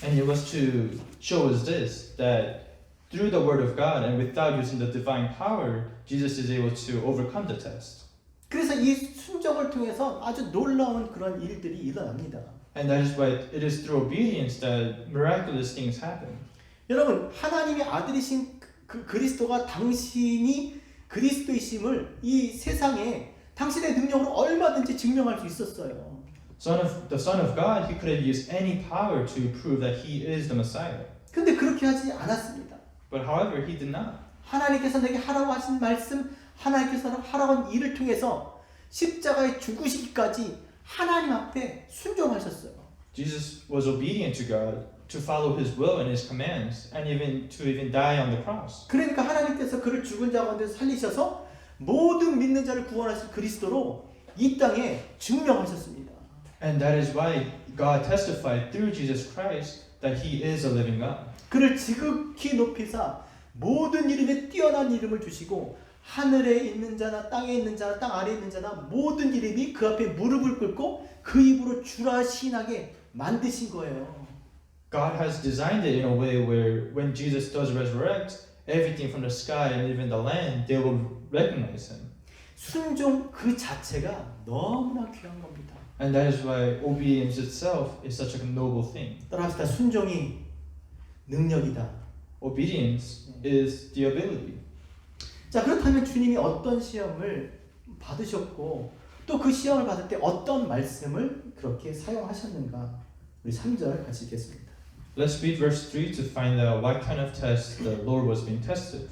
And it was to show us this, that through the Word of God and without using the divine power, Jesus is able to overcome the test. 그래서 이 순종을 통해서 아주 놀라운 그런 일들이 일어납니다. And that is why it is through obedience that miraculous things happen. 여러분, 하나님의 아들이신 그 그리스도가 당신이 그리스도이심을 이 세상에 당신의 능력으로 얼마든지 증명할 수 있었어요. The Son of God, he could have used any power to prove that he is the Messiah. 근데 그렇게 하지 않았습니다. But however, he did not. 하나님께서 내게 하라고 하신 말씀, 하나님께서 하라고 한 일을 통해서 십자가에 죽으시기까지 하나님 앞에 순종하셨어요. Jesus was obedient to God to follow his will and his commands, and even die on the cross. 그러니까 하나님께서 그를 죽은 자 가운데 살리셔서 모든 믿는 자를 구원하신 그리스도로 이 땅에 증명하셨습니다. And that is why God testified through Jesus Christ that he is a living God. 그를 지극히 높이사 모든 이름에 뛰어난 이름을 주시고 하늘에 있는 자나 땅에 있는 자나 땅 아래에 있는 자나 모든 이름이 그 앞에 무릎을 꿇고 그 입으로 주라 시인하게 만드신 거예요. God has designed it in a way where when Jesus does resurrect, everything from the sky and even the land, they will recognize him. 순종 그 자체가 너무나 귀한 겁니다. And that is why obedience itself is such a noble thing. 따라합시다. 순종이 능력이다. Obedience is the ability. 자, 그렇다면 주님이 어떤 시험을 받으셨고 또 그 시험을 받을 때 어떤 말씀을 그렇게 사용하셨는가? 우리 3절 같이 읽겠습니다. Let's read verse 3 to find out what kind of test the Lord was being tested.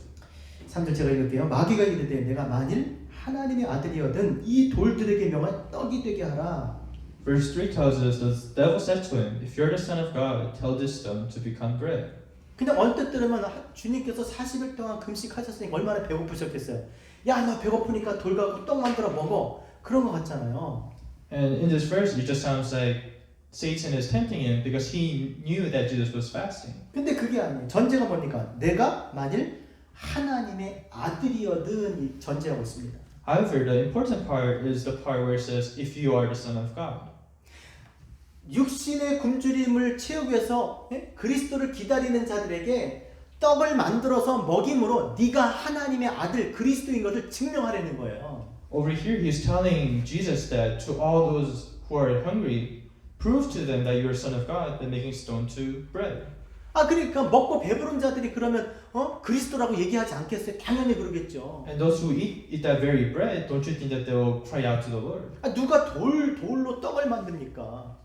3절 제가 읽을게요. 마귀가 이르되 내가 만일 하나님의 아들이거든 이 돌들에게 명한 떡이 되게 하라. Verse 3 tells us the devil said to him, If you're the Son of God, tell this stone to become bread. 그냥 언뜻 들으면 주님께서 40일 동안 금식하셨으니까 얼마나 배고프셨겠어요. 야, 너 배고프니까 돌 갖고 떡 만들어 먹어. 그런 것 같잖아요. And in this verse, it just sounds like Satan is tempting him because he knew that Jesus was fasting. 근데 그게 아니에요. 전제가 뭡니까? 내가 만일 하나님의 아들이거든 이 전제하고 있습니다. However, the important part is the part where it says, If you are the Son of God. 육신의 굶주림을 채우기 위해서 그리스도를 기다리는 자들에게 떡을 만들어서 먹임으로 네가 하나님의 아들 그리스도인 것을 증명하려는 거예요. Over here, he's telling Jesus that to all those who are hungry, prove to them that you are Son of God by making stone to bread. 아, 그러니까 먹고 배부른 자들이 그러면 그리스도라고 얘기하지 않겠어요? 당연히 그러겠죠. And those who eat that very bread, don't you think that they will cry out to the Lord? 아, 누가 돌로 떡을 만듭니까?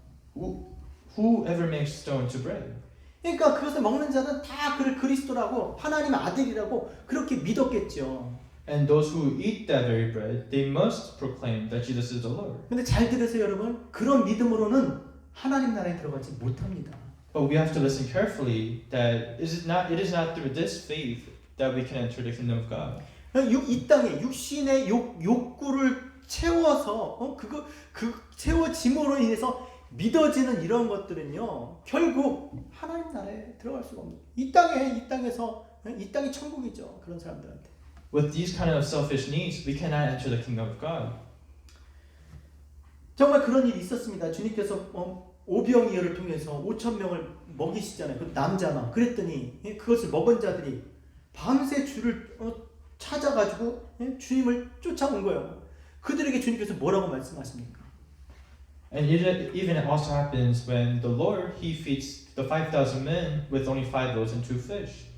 Whoever makes stone to bread? 그러니까 그것을 먹는 자는 다 그를 그리스도라고 하나님의 아들이라고 그렇게 믿었겠죠. And those who eat that very bread, they must proclaim that Jesus is the Lord. 근데 잘 들으세요, 여러분. 그런 믿음으로는 하나님 나라에 들어가지 못합니다. But we have to listen carefully that it is not through this faith that we can enter the kingdom of God. 이 땅에 육신의 욕구를 채워서 그 채워짐으로 인해서 믿어지는 이런 것들은요 결국 하나님 나라에 들어갈 수가 없는. 이 땅이 천국이죠 그런 사람들한테. With these kind of selfish needs, we cannot enter the kingdom of God. 정말 그런 일이 있었습니다. 주님께서 오병이어를 통해서 5,000명을 먹이시잖아요. 그 남자만. 그랬더니 그것을 먹은 자들이 밤새 주를 찾아가지고 주님을 쫓아온 거예요. 그들에게 주님께서 뭐라고 말씀하십니까? And it even also happens when the Lord, He feeds the 5,000 men with only 5 loaves and 2 fish.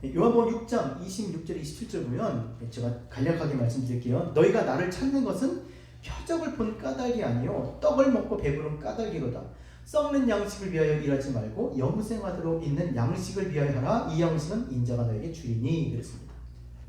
요한복음 6장 26절 27절 보면 제가 간략하게 말씀드릴게요. 너희가 나를 찾는 것은 표적을 본 까닭이 아니요 떡을 먹고 배부른 까닭이로다. 썩는 양식을 위하여 일하지 말고 영생하도록 있는 양식을 위하여 하라. 이 양식은 인자가 너에게 주리니. 그랬습니다.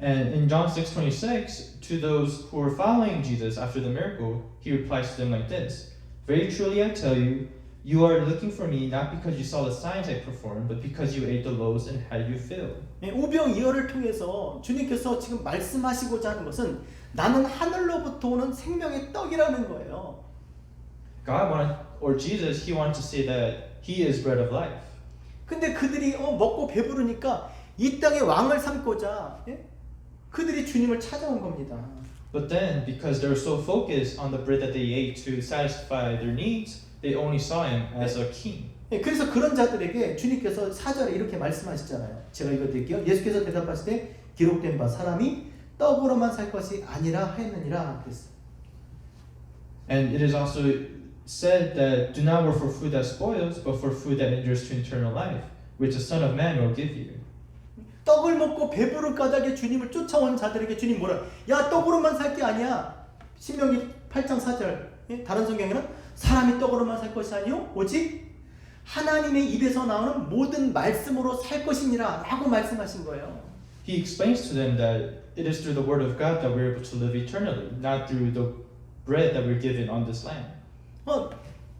And in John 6:26, to those who were following Jesus after the miracle, He replies to them like this: Very truly I tell you, you are looking for me not because you saw the signs I performed, but because you ate the loaves and had you filled. 오병이어를 통해서 주님께서 지금 말씀하시고자 하는 것은 나는 하늘로부터 오는 생명의 떡이라는 거예요. Jesus, He wanted to say that He is bread of life. 근데 그들이 먹고 배부르니까 이 땅의 왕을 삼고자 그들이 주님을 찾아온 겁니다. But then, because they were so focused on the bread that they ate to satisfy their needs, they only saw Him as a king. 그래서 그런 자들에게 주님께서 4절에 이렇게 말씀하시잖아요. 제가 읽어드릴게요. 예수께서 대답하실 때 기록된 바 사람이 떡으로만 살 것이 아니라 하였느니라 그랬어요. And it is also said that do not work for food that spoils, but for food that endures to eternal life, which the Son of Man will give you. 떡을 먹고 배부를 까닭에 주님을 쫓아온 자들에게 주님 뭐라? 야, 떡으로만 살 게 아니야. 신명기 8장 4절. 예? 다른 성경에는 사람이 떡으로만 살 것이 아니요 오직 하나님의 입에서 나오는 모든 말씀으로 살 것이니라 라고 말씀하신 거예요. He explains to them that it is through the word of God that we're able to live eternally, not through the bread that we're given on this land.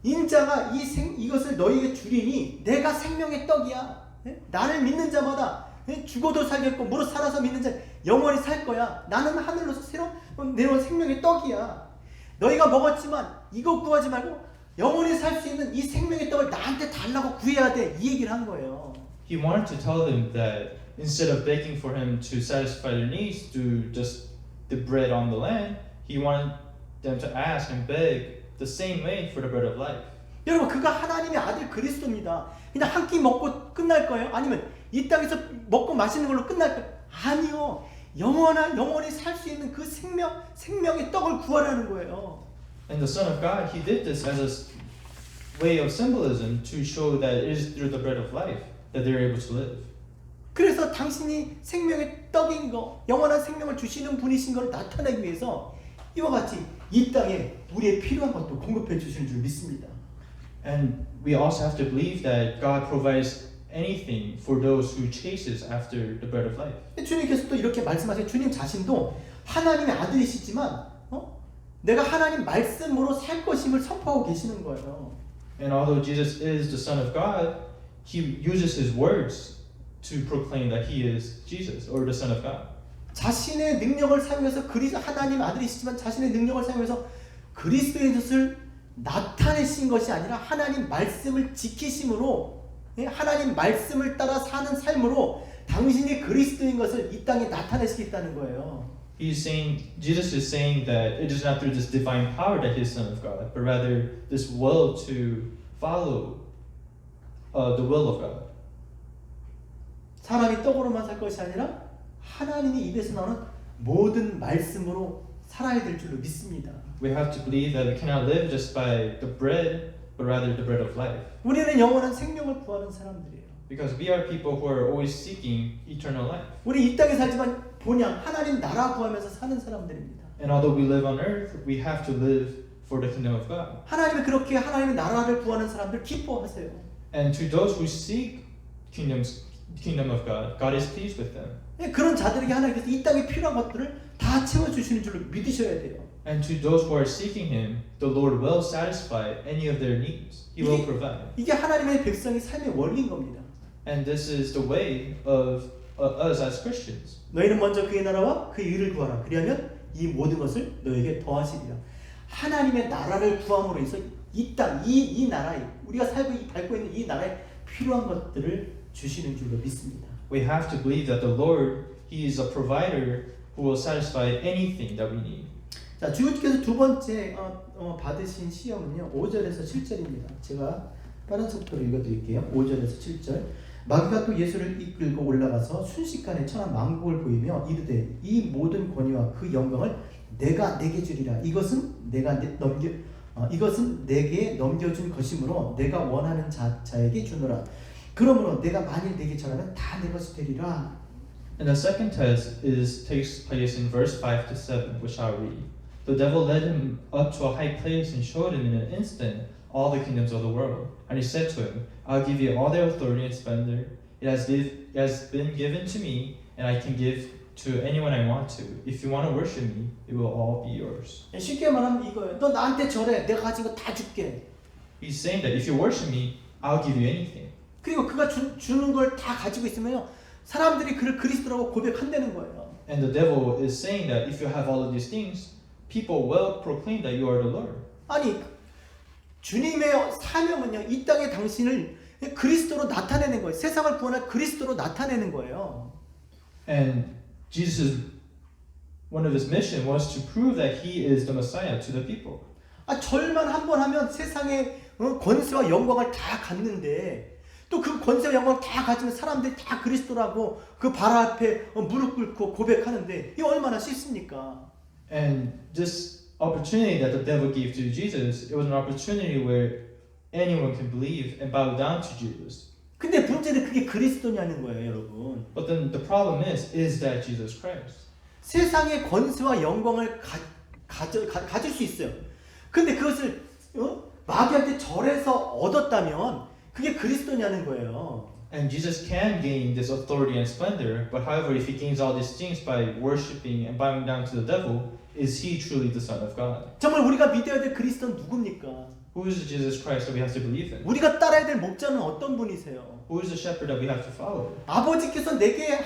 인자가 이것을 너희에게 주리니 내가 생명의 떡이야. 예? 나를 믿는 자마다 죽어도 살겠고 무릇 살아서 믿는 자 영원히 살 거야. 나는 하늘로서 새로 내려온 생명의 떡이야. 너희가 먹었지만 이거 구하지 말고 영원히 살 수 있는 이 생명의 떡을 나한테 달라고 구해야 돼. 이 얘기를 한 거예요. He wanted to tell them that instead of begging for him to satisfy their needs through just the bread on the land, he wanted them to ask and beg the same way for the bread of life. 여러분, 그가 하나님의 아들 그리스도입니다. 그냥 한 끼 먹고 끝날 거예요? 아니면 이 땅에서 먹고 마시는 걸로 끝날 거예요? 아니요. 영원히 살 수 있는 그 생명의 떡을 구하라는 거예요. And the Son of God, he did this as a way of symbolism to show that it is through the bread of life that they're able to live. 그래서 당신이 생명의 떡인 거, 영원한 생명을 주시는 분이신 것을 나타내기 위해서 이와 같이 이 땅에 우리의 필요한 것도 공급해 주시는 줄 믿습니다. And we also have to believe that God provides anything for those who chases after the bread of life. 주님께서 또 이렇게 말씀하세요. 주님 자신도 하나님의 아들이시지만 내가 하나님 말씀으로 살 것임을 선포하고 계시는 거예요. And although Jesus is the Son of God, he uses his words to proclaim that he is Jesus or the Son of God. 자신의 능력을 사용해서 하나님 아들이시지만 자신의 능력을 사용해서 그리스도의 뜻을 나타내신 것이 아니라 하나님 말씀을 지키심으로 하나님 말씀을 따라 사는 삶으로 당신이 그리스도인 것을 이 땅에 나타내시겠다는 거예요. Jesus is saying that it is not through this divine power that he is Son of God, but rather this will to follow the will of God. 사람이 떡으로만 살 것이 아니라 하나님의 입에서 나오는 모든 말씀으로 살아야 될 줄로 믿습니다. We have to believe that we cannot live just by the bread, but rather the bread of life. 우리는 영원한 생명을 구하는 사람들이에요. Because we are people who are always seeking eternal life. 우리 이 땅에 살지만 본향 하나님 나라 구하면서 사는 사람들입니다. And although we live on earth, we have to live for the kingdom of God. 하나님이 그렇게 하나님의 나라를 구하는 사람들 기뻐하세요. And to those who seek kingdom of God, God is pleased with them. 그런 자들에게 하나님께서 이 땅에 필요한 것들을 다 채워주시는 줄로 믿으셔야 돼요. And to those who are seeking Him, the Lord will satisfy any of their needs. He will provide. 이게 하나님의 백성의 삶의 원리인 겁니다. And this is the way of us as Christians. 너희는 먼저 그의 나라와 그의 의를 구하라. 그리하면 이 모든 것을 너에게 더하시리라. 하나님의 나라를 구함으로 해서 이 땅, 이 나라에 우리가 밟고 있는 이 나라에 필요한 것들을 주시는 줄로 믿습니다. We have to believe that the Lord, He is a provider who will satisfy anything that we need. 자, 주님께서 두 번째 받으신 시험은요 5절에서 7절입니다. 제가 빠른 속도로 읽어드릴게요. 5절에서 7절. 마귀가 또 예수를 이끌고 올라가서 순식간에 천한 만국을 보이며 이르되 이 모든 권위와 그 영광을 내가 내게 주리라. 이것은 내게 넘겨준 것이므로 내가 원하는 자에게 주노라. 그러므로 내가 만일 내게 전하면 다 내 것이 되리라. And the second test takes place in verse 5 to 7, which I'll read. The devil led him up to a high place and showed him in an instant all the kingdoms of the world. And he said to him, I'll give you all their authority and splendor. It has been given to me, and I can give to anyone I want to. If you want to worship me, it will all be yours. 쉽게 말하면 이거예요. 너 나한테 절해. 내가 가진 거 다 줄게. He's saying that if you worship me, I'll give you anything. 그리고 그가 주는 걸 다 가지고 있으면요 사람들이 그를 그리스도라고 고백한다는 거예요. And the devil is saying that if you have all of these things, people will proclaim that you are the Lord. 아니 주님의 사명은요 이 땅에 당신을 그리스도로 나타내는 거예요. 세상을 구원할 그리스도로 나타내는 거예요. And Jesus, one of his mission was to prove that he is the Messiah to the people. 절만 한 번 하면 세상의 권세와 영광을 다 갖는데 또 그 권세와 영광을 다 가지면 사람들이 다 그리스도라고 그 발 앞에 무릎 꿇고 고백하는데 이게 얼마나 쉽습니까? And this opportunity that the devil gave to Jesus, it was an opportunity where anyone can believe and bow down to Jesus. 근데 문제는 그게 그리스도냐는 거예요, 여러분. But then the problem is that Jesus Christ? 세상의 권세와 영광을 가질 수 있어요. 근데 그것을 마귀한테 절해서 얻었다면 그게 그리스도냐는 거예요. And Jesus can gain this authority and splendor, but however, if he gains all these things by worshiping and bowing down to the devil, is he truly the Son of God? 정말 우리가 믿어야 될 그리스도는 누굽니까? Who is the Jesus Christ that we have to believe in? 우리가 따라야 될 목자는 어떤 분이세요? Who is the shepherd that we have to follow? 아버지께서 내게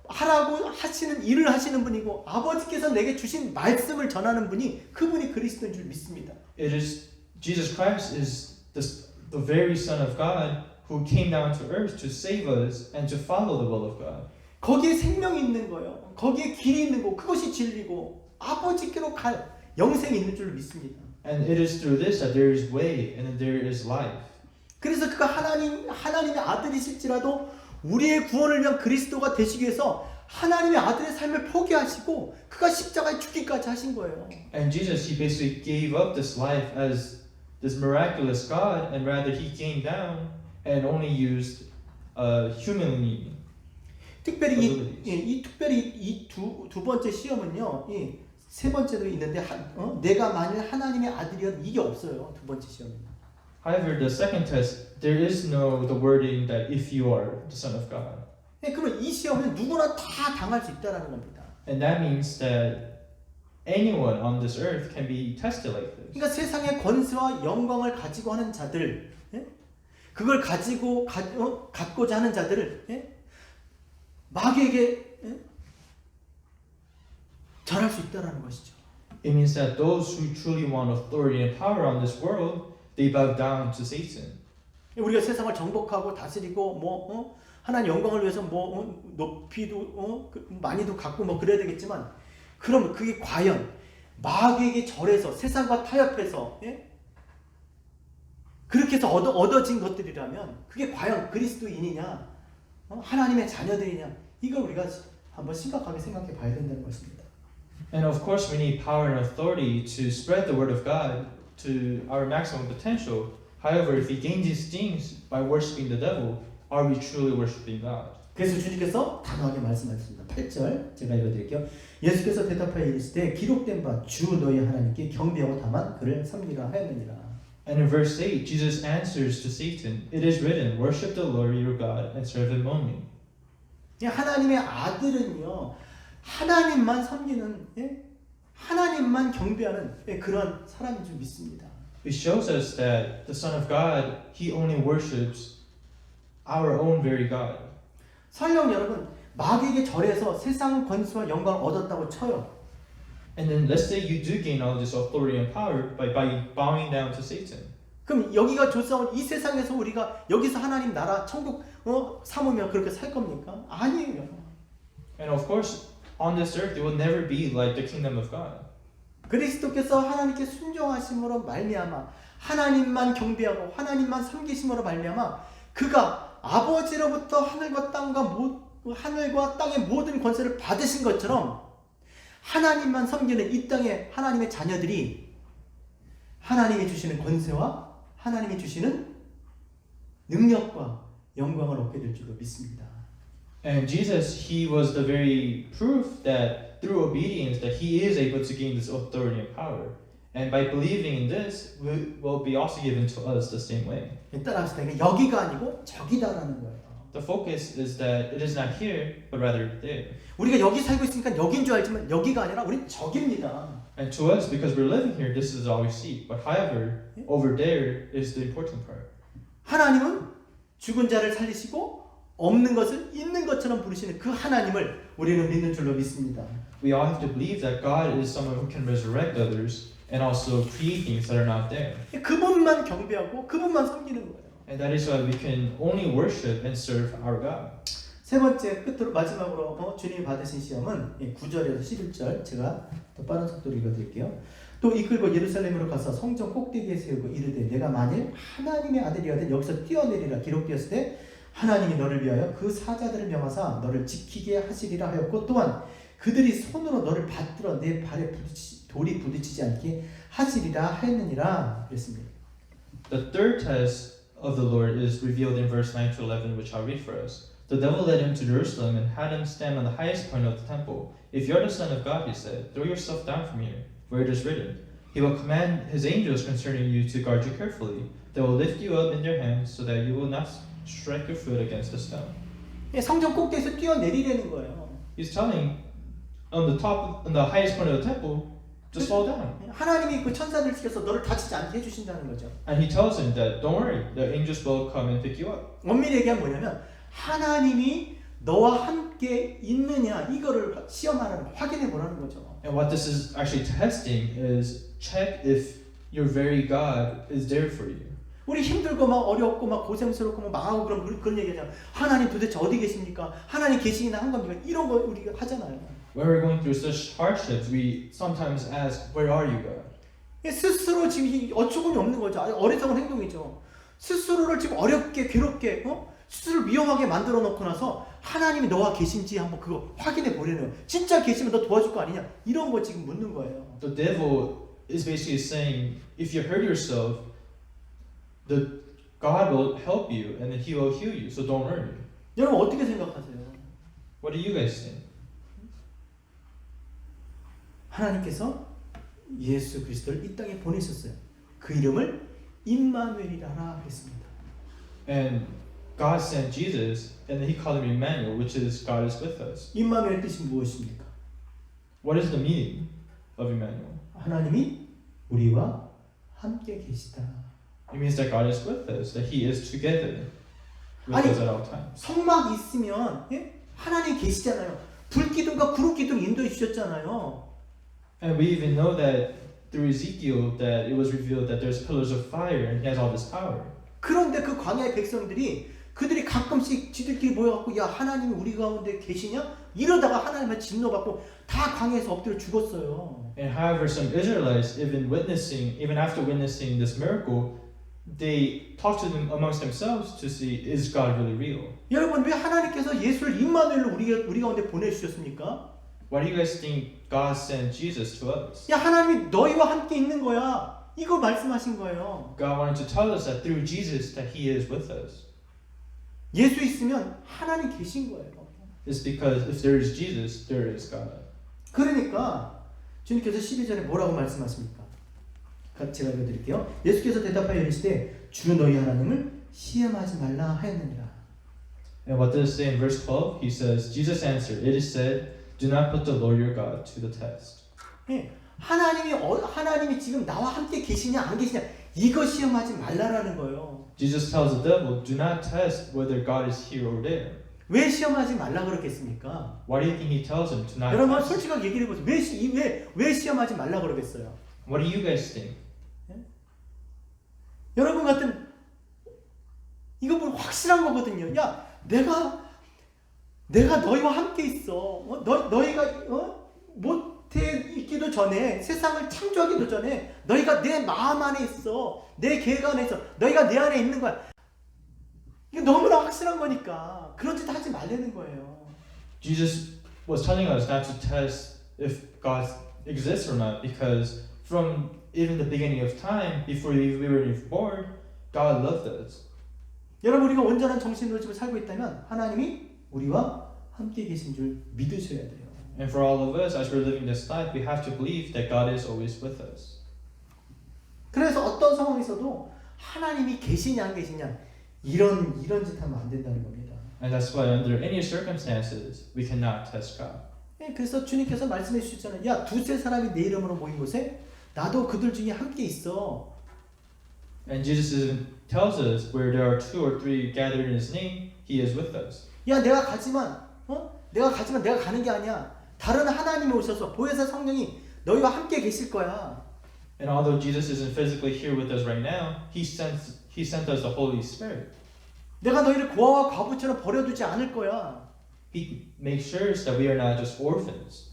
하라고 하시는 일을 하시는 분이고 아버지께서 내게 주신 말씀을 전하는 분이 그분이 그리스도인 줄 믿습니다. It is Jesus Christ is the very Son of God who came down to earth to save us and to follow the will of God. 거기에 생명이 있는 거예요. 거기에 길이 있는 거 그것이 진리고 아버지께로 갈 영생이 있는 줄 믿습니다. And it is through this that there is way and that there is life. 그래서 그가 하나님의 아들이실지라도 우리의 구원을 위한 그리스도가 되시기 위해서 하나님의 아들의 삶을 포기하시고 그가 십자가에 죽기까지 하신 거예요. And Jesus, he basically gave up this life as this miraculous God, and rather he came down and only used humanly. 특별히 이 두 번째 시험은요. 세 번째도 있는데 내가 만일 하나님의 아들이면 이게 없어요. 두 번째 시험은. However, the second test, there is no the wording that if you are the Son of God. 그러면 이 시험은 누구나 다 당할 수 있다라는 겁니다. And that means that anyone on this earth can be tested like this. 그러니까 세상의 권세와 영광을 가지고 하는 자들, 그걸 가지고 갖고자 하는 자들을 마귀에게 절할 수 있다라는 것이죠. It means that those who truly want authority and power on this world, they bow down to Satan. 우리가 세상을 정복하고 다스리고 하나님 영광을 위해서 높이도 많이도 갖고 그래야 되겠지만 그러면 그게 과연 마귀에게 절해서 세상과 타협해서 그렇게 해서 얻어진 것들이라면 그게 과연 그리스도인이냐 하나님의 자녀들이냐 이걸 우리가 한번 심각하게 생각해 봐야 된다는 것입니다. And of course, we need power and authority to spread the word of God to our maximum potential. However, if we gain these things by worshiping the devil, are we truly worshiping God? 그래서 주님께서 단호하게 말씀하셨습니다. 8절 제가 읽어드릴게요. 예수께서 대답하여 이르시되 기록된 바 주 너희 하나님께 경배하고 다만 그를 섬기라 하였느니라. And in verse 8, Jesus answers to Satan, "It is written, worship the Lord your God and serve him only." 하나님의 아들은요 하나님만 섬기는 하나님만 경배하는 그런 사람인 줄 믿습니다. It shows us that the Son of God, he only worships our own very God. 설령 여러분 마귀에게 절해서 세상 권세와 영광을 얻었다고 쳐요. And then let's say you do gain all this authority and power by bowing down to Satan. 그럼 여기가 조사온 이 세상에서 우리가 여기서 하나님 나라 천국 삼으며 그렇게 살 겁니까? 아니에요. And of course, on this earth, it will never be like the kingdom of God. 그리스도께서 하나님께 순종하심으로 말미암아 하나님만 경배하고 하나님만 섬기심으로 말미암아 그가 아버지로부터 하늘과 땅의 모든 권세를 받으신 것처럼 하나님만 섬기는 이 땅의 하나님의 자녀들이 하나님이 주시는 권세와 하나님이 주시는 능력과 영광을 얻게 될 줄로 믿습니다. And Jesus, he was the very proof that through obedience that he is able to gain this authority and power. And by believing in this, will be also given to us the same way. 따라합시다. 여기가 아니고 저기다라는 거예요. The focus is that it is not here, but rather there. 우리가 여기 살고 있으니까 여긴 줄 알지만 여기가 아니라 우린 저기입니다. And to us, because we're living here, this is all we see. But however, over there is the important part. 하나님은 죽은 자를 살리시고 없는 것을 있는 것처럼 부르시는 그 하나님을 우리는 믿는 줄로 믿습니다. We all have to believe that God is someone who can resurrect others and also create things that are not there. 그분만 경배하고 그분만 섬기는 거예요. And that is why we can only worship and serve our God. 세 번째 끝으로 마지막으로 주님이 받으신 시험은 9절에서 11절 제가 더 빠른 속도로 읽어드릴게요. 또 이끌고 예루살렘으로 가서 성전 꼭대기에 세우고 이르되 내가 만일 하나님의 아들이거든 여기서 뛰어내리라 기록되었을 때 하나님이 너를 위하여 그 사자들을 명하사 너를 지키게 하시리라 하였고 또한 그들이 손으로 너를 받들어 내 발에 돌이 부딪히지 않게 하시리라 하였느니라 그랬습니다. The third test of the Lord is revealed in verse 9 to 11, which I'll read for us. The devil led him to Jerusalem and had him stand on the highest point of the temple. If you are the Son of God, he said, throw yourself down from here, for it is written, He will command His angels concerning you to guard you carefully. They will lift you up in their hands so that you will not strike your foot against a stone. 성전 꼭대기에서 뛰어내리라는 거예요. He's telling on the highest point of the temple, just fall down. 하나님이 그 천사들 시켜서 너를 다치지 않게 해주신다는 거죠. And he tells him that don't worry, the angels will come and pick you up. 엄밀히 얘기하면 뭐냐면 하나님이 너와 함께 있느냐 이거를 시험하는 확인해 보라는 거죠. And what this is actually testing is check if your very God is there for you. 우리 힘들고 막 어렵고 막 고생스럽고 막 망하고 그런 얘기하잖아요. 하나님 도대체 어디 계십니까? 하나님 계시기나 한 겁니까? 이런 거 우리가 하잖아요. When we're going through such hardships, we sometimes ask, where are you, God? 스스로 지금 어처구니 없는 거죠. 어리석은 행동이죠. 스스로를 지금 어렵게 괴롭게 스스로 위험하게 만들어 놓고 나서 하나님이 너와 계신지 한번 그거 확인해 보려는 거예요. 진짜 계시면 너 도와줄 거 아니냐? 이런 거 지금 묻는 거예요. The devil is basically saying, if you hurt yourself, God will help you and then He will heal you, so don't worry. 여러분 어떻게 생각하세요? What do you guys think? 하나님께서 예수 그리스도를 이 땅에 보내셨어요. 그 이름을 임마누엘이라 했습니다. And God sent Jesus, and then He called him Emmanuel, which is God is with us. 임마누엘 뜻이 무엇입니까? What is the meaning of Emmanuel? 하나님이 우리와 함께 계시다. It means that God is with us, that He is together with 아니, us at all times. 성막 있으면 하나님 계시잖아요. 불기둥과 구름기둥 인도해 주셨잖아요. And we even know that through Ezekiel that it was revealed that there's pillars of fire and He has all this power. 그런데 그 광야의 백성들이 그들이 가끔씩 지들끼리 모여갖고 야 하나님이 우리 가운데 계시냐? 이러다가 하나님의 진노받고 다 광야에서 엎드려 죽었어요. And however, some Israelites, even after witnessing this miracle, they talked to them amongst themselves to see, is God really real? 여러분 왜 하나님께서 예수를 임마누엘로 우리 가운데 보내주셨습니까? Why do you guys think God sent Jesus to us? 야 하나님이 너희와 함께 있는 거야. 이거 말씀하신 거예요. God wanted to tell us that through Jesus that He is with us. 예수 있으면 하나님 계신 거예요. It's because if there is Jesus, there is God. 그러니까 주님께서 12절에 뭐라고 말씀하십니까? 제가 읽어드릴게요. 예수께서 대답하여 이르시되 주 너희 하나님을 시험하지 말라 하였느니라. And what does it say in verse 12? He says, Jesus answered, it is said, do not put the Lord your God to the test. 하나님이 지금 나와 함께 계시냐 안 계시냐 이거 시험하지 말라라는 거예요. Jesus tells the devil, do not test whether God is here or there. 왜 시험하지 말라 그러겠습니까? Why do you think He tells him to not 여러분 test? 솔직하게 얘기를 해보세요. 왜 시험하지 말라 그러겠어요? What do you guys think? 여러분 같은 이거 뭐 확실한 거거든요. 야 내가 너희와 함께 있어. 너희가 못해 있기도 전에 세상을 창조하기도 전에 너희가 내 마음 안에 있어. 내 계획 안에 있어. 너희가 내 안에 있는 거야. 이게 너무나 확실한 거니까 그런 짓 하지 말라는 거예요. Jesus was telling us not to test if God exists or not because from even the beginning of time, before we were even born, God loved us. 여러분 우리가 온전한 정신으로 지금 살고 있다면 하나님이 우리와 함께 계신 줄 믿으셔야 돼요. And for all of us, as we're living this life, we have to believe that God is always with us. 그래서 어떤 상황에서도 하나님이 계시냐 안 계시냐 이런 짓 하면 안 된다는 겁니다. And that's why under any circumstances, we cannot test God. 그래서 주님께서 말씀해 주셨잖아요. 야 두세 사람이 내 이름으로 모인 곳에 나도 그들 중에 함께 있어. And Jesus even tells us where there are 2 or 3 gathered in His name, He is with us. 야 내가 가지만 내가 가는 게 아니야. 다른 하나님이 오셔서 보혜사 성령이 너희와 함께 계실 거야. And although Jesus isn't physically here with us right now, He sent us the Holy Spirit. 내가 너희를 고아와 과부처럼 버려두지 않을 거야. He makes sure that we are not just orphans.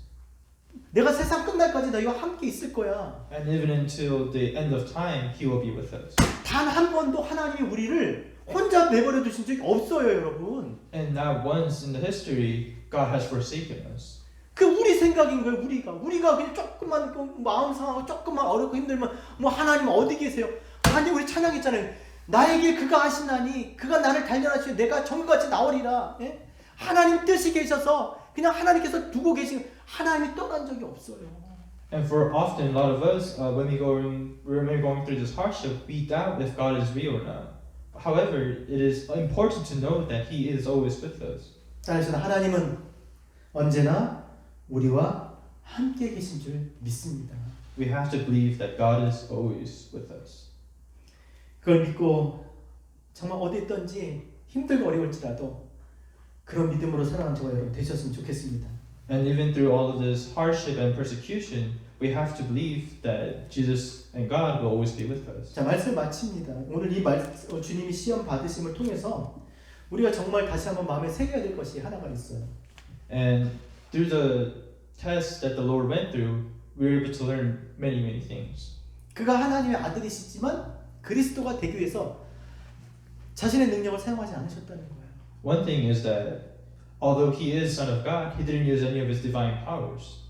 내가 세상 끝날까지 너희와 함께 있을 거야. And even until the end of time, He will be with us. 단 한 번도 하나님이 우리를 혼자 내버려 두신 적이 없어요, 여러분. And not once in the history, God has forsaken us. 그 우리 생각인 거예요, 우리가 그냥 조금만 마음 상하고 조금만 어렵고 힘들면 뭐 하나님 어디 계세요? 아니 우리 찬양했잖아요. 나에게 그가 하시나니 그가 나를 단련하시고 내가 정같이 나오리라. 예? 하나님 뜻이 계셔서 그냥 하나님께서 두고 계신 하나님이 떠난 적이 없어요. And for often, a lot of us, when we're going through this hardship, we doubt if God is real or not. However, it is important to know that He is always with us. 그래서 하나님은 언제나 우리와 함께 계신 줄 믿습니다. We have to believe that God is always with us. 그걸 믿고 정말 어디 있든지 힘들고 어려울지라도 그런 믿음으로 살아가는 저와 여러분 되셨으면 좋겠습니다. And even through all of this hardship and persecution, we have to believe that Jesus and God will always be with us. 자, 말씀 마칩니다. 오늘 이 주님이 시험 받으심을 통해서 우리가 정말 다시 한번 마음에 새겨야 될 것이 하나가 있어요. And through the test that the Lord went through, we were able to learn many things. 그가 하나님의 아들이시지만 그리스도가 되기 위해서 자신의 능력을 사용하지 않으셨다는 거예요. One thing is that although He is Son of God, He didn't use any of His divine powers.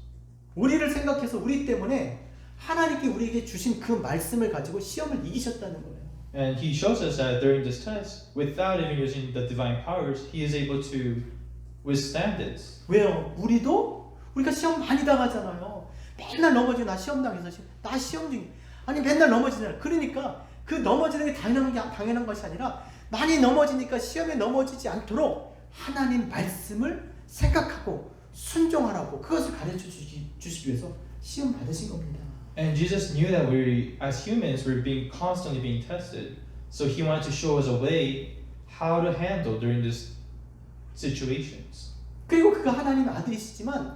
우리를 생각해서 우리 때문에 하나님께 우리에게 주신 그 말씀을 가지고 시험을 이기셨다는 거예요. And He shows us that during this test, without even using the divine powers, He is able to withstand it. 왜요? 우리가 시험 많이 당하잖아요. 맨날 넘어지고 나 시험 당해서 나 시험 중에 아니 맨날 넘어지잖아요. 그러니까 그 넘어지는 게 당연한 것이 아니라 많이 넘어지니까 시험에 넘어지지 않도록 하나님 말씀을 생각하고 순종하라고 그것을 가르쳐 주시기 위해서 시험 받으신 겁니다. And Jesus knew that we, as humans, were constantly being tested. So He wanted to show us a way how to handle during these situations. 그리고 그가 하나님의 아들이시지만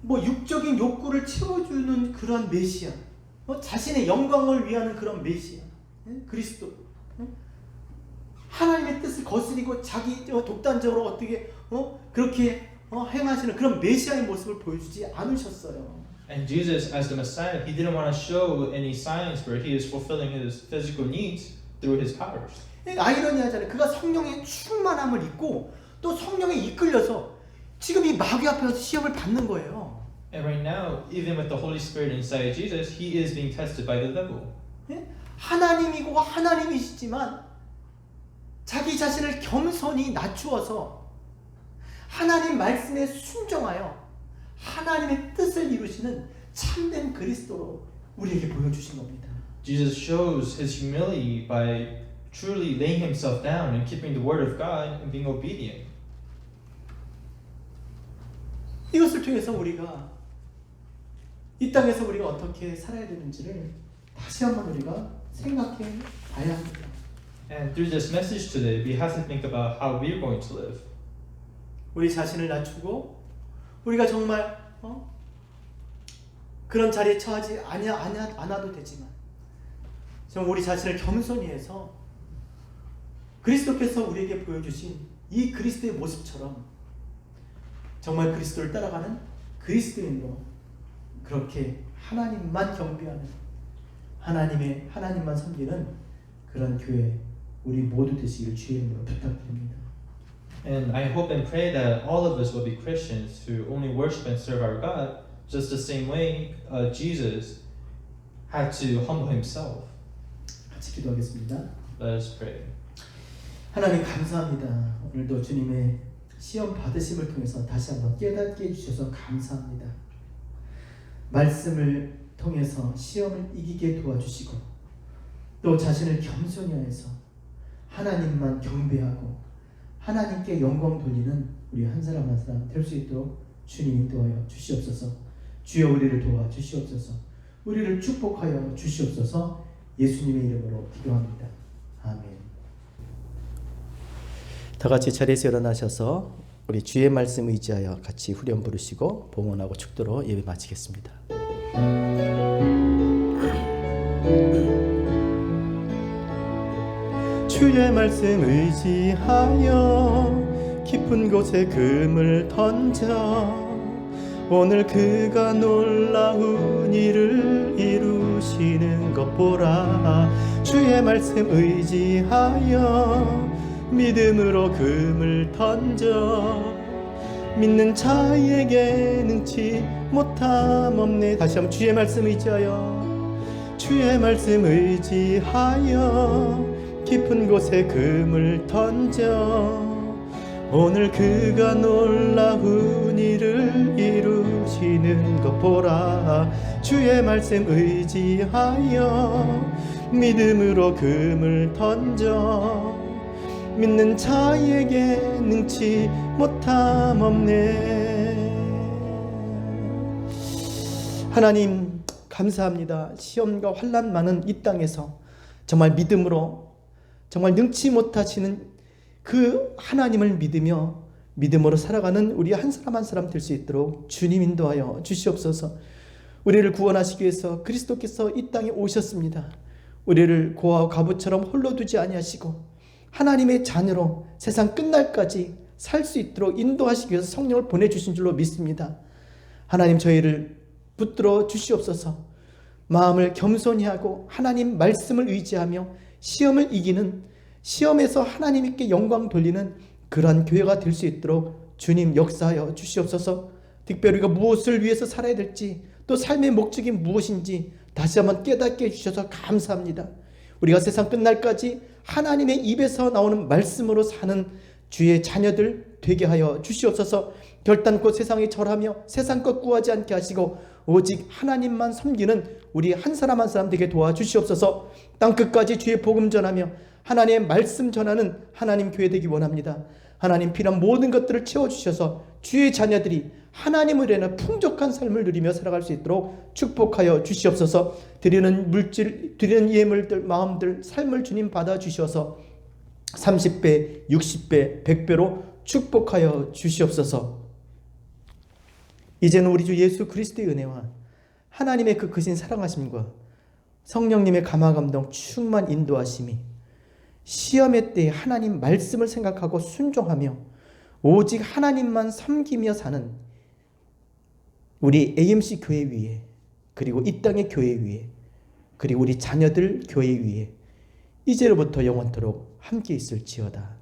뭐 육적인 욕구를 채워주는 그런 메시아, 자신의 영광을 위하는 그런 메시아, 그리스도, 하나님의 뜻을 거스리고 자기 독단적으로 어떻게 그렇게 행하시는 그런 메시아의 모습을 보여주지 않으셨어요. And Jesus, as the Messiah, He didn't want to show any signs where He is fulfilling His physical needs through His powers. 아이러니하잖아요. 그가 성령의 충만함을 입고 또 성령에 이끌려서 지금 이 마귀 앞에서 시험을 받는 거예요. And right now, even with the Holy Spirit inside Jesus, He is being tested by the devil. 하나님이고 하나님이시지만 자기 자신을 겸손히 낮추어서 하나님 말씀에 순종하여 하나님의 뜻을 이루시는 참된 그리스도로 우리에게 보여주신 겁니다. Jesus shows His humility by truly laying Himself down and keeping the Word of God and being obedient. 이것을 통해서 우리가 이 땅에서 우리가 어떻게 살아야 되는지를 다시 한번 우리가 생각해 봐야 합니다. And through this message today, we have to think about how we're going to live. 우리 자신을 낮추고 우리가 정말 그런 자리에 처하지 않아도 되지만 정말 우리 자신을 겸손히 해서 그리스도께서 우리에게 보여주신 이 그리스도의 모습처럼 정말 그리스도를 따라가는 그리스도인으로 그렇게 하나님만 경배하는 하나님만 섬기는 그런 교회 우리 모두 되시기를 주의 이름으로 부탁드립니다. And I hope and pray that all of us will be Christians who only worship and serve our God just the same way Jesus had to humble Himself. 같이 기도하겠습니다. Let us pray. 하나님 감사합니다. 오늘도 주님의 시험 받으심을 통해서 다시 한번 깨닫게 해주셔서 감사합니다. 말씀을 통해서 시험을 이기게 도와주시고 또 자신을 겸손히 하여서 하나님만 경배하고 하나님께 영광 돌리는 우리 한 사람 한 사람 될 수 있도록 주님 인도하여 주시옵소서. 주여 우리를 도와 주시옵소서. 우리를 축복하여 주시옵소서. 예수님의 이름으로 기도합니다. 아멘. 다 같이 자리에서 일어나셔서 우리 주의 말씀 의지하여 같이 후렴 부르시고 봉헌하고 축도로 예배 마치겠습니다. 주의 말씀 의지하여 깊은 곳에 금을 던져 오늘 그가 놀라운 일을 이루시는 것 보라. 주의 말씀 의지하여 믿음으로 금을 던져 믿는 자에게 능치 못함 없네. 다시 한번 주의 말씀 의지하여 주의 말씀 의지하여 깊은 곳에 금을 던져 오늘 그가 놀라운 일을 이루시는 것 보라. 주의 말씀 의지하여 믿음으로 금을 던져 믿는 자에게 능치 못함 없네. 하나님 감사합니다. 시험과 환난 많은 이 땅에서 정말 믿음으로 정말 능치 못하시는 그 하나님을 믿으며 믿음으로 살아가는 우리 한 사람 한 사람 될 수 있도록 주님 인도하여 주시옵소서. 우리를 구원하시기 위해서 그리스도께서 이 땅에 오셨습니다. 우리를 고아와 과부처럼 홀로 두지 아니하시고 하나님의 자녀로 세상 끝날까지 살 수 있도록 인도하시기 위해서 성령을 보내주신 줄로 믿습니다. 하나님 저희를 붙들어 주시옵소서. 마음을 겸손히 하고 하나님 말씀을 의지하며 시험을 이기는, 시험에서 하나님께 영광 돌리는 그러한 교회가 될 수 있도록 주님 역사하여 주시옵소서. 특별히 우리가 무엇을 위해서 살아야 될지, 또 삶의 목적이 무엇인지 다시 한번 깨닫게 해주셔서 감사합니다. 우리가 세상 끝날까지 하나님의 입에서 나오는 말씀으로 사는 주의 자녀들 되게 하여 주시옵소서. 결단코 세상에 절하며 세상 것 구하지 않게 하시고 오직 하나님만 섬기는 우리 한 사람 한 사람 되게 도와주시옵소서. 땅끝까지 주의 복음 전하며 하나님의 말씀 전하는 하나님 교회 되기 원합니다. 하나님 필요한 모든 것들을 채워주셔서 주의 자녀들이 하나님을 위하여 풍족한 삶을 누리며 살아갈 수 있도록 축복하여 주시옵소서. 드리는 물질, 드리는 예물들, 마음들, 삶을 주님 받아주셔서 30배, 60배, 100배로 축복하여 주시옵소서. 이제는 우리 주 예수 그리스도의 은혜와 하나님의 그 크신 사랑하심과 성령님의 감화감동 충만 인도하심이 시험의 때에 하나님 말씀을 생각하고 순종하며 오직 하나님만 섬기며 사는 우리 AMC 교회 위에, 그리고 이 땅의 교회 위에, 그리고 우리 자녀들 교회 위에 이제로부터 영원토록 함께 있을지어다.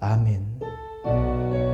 아멘.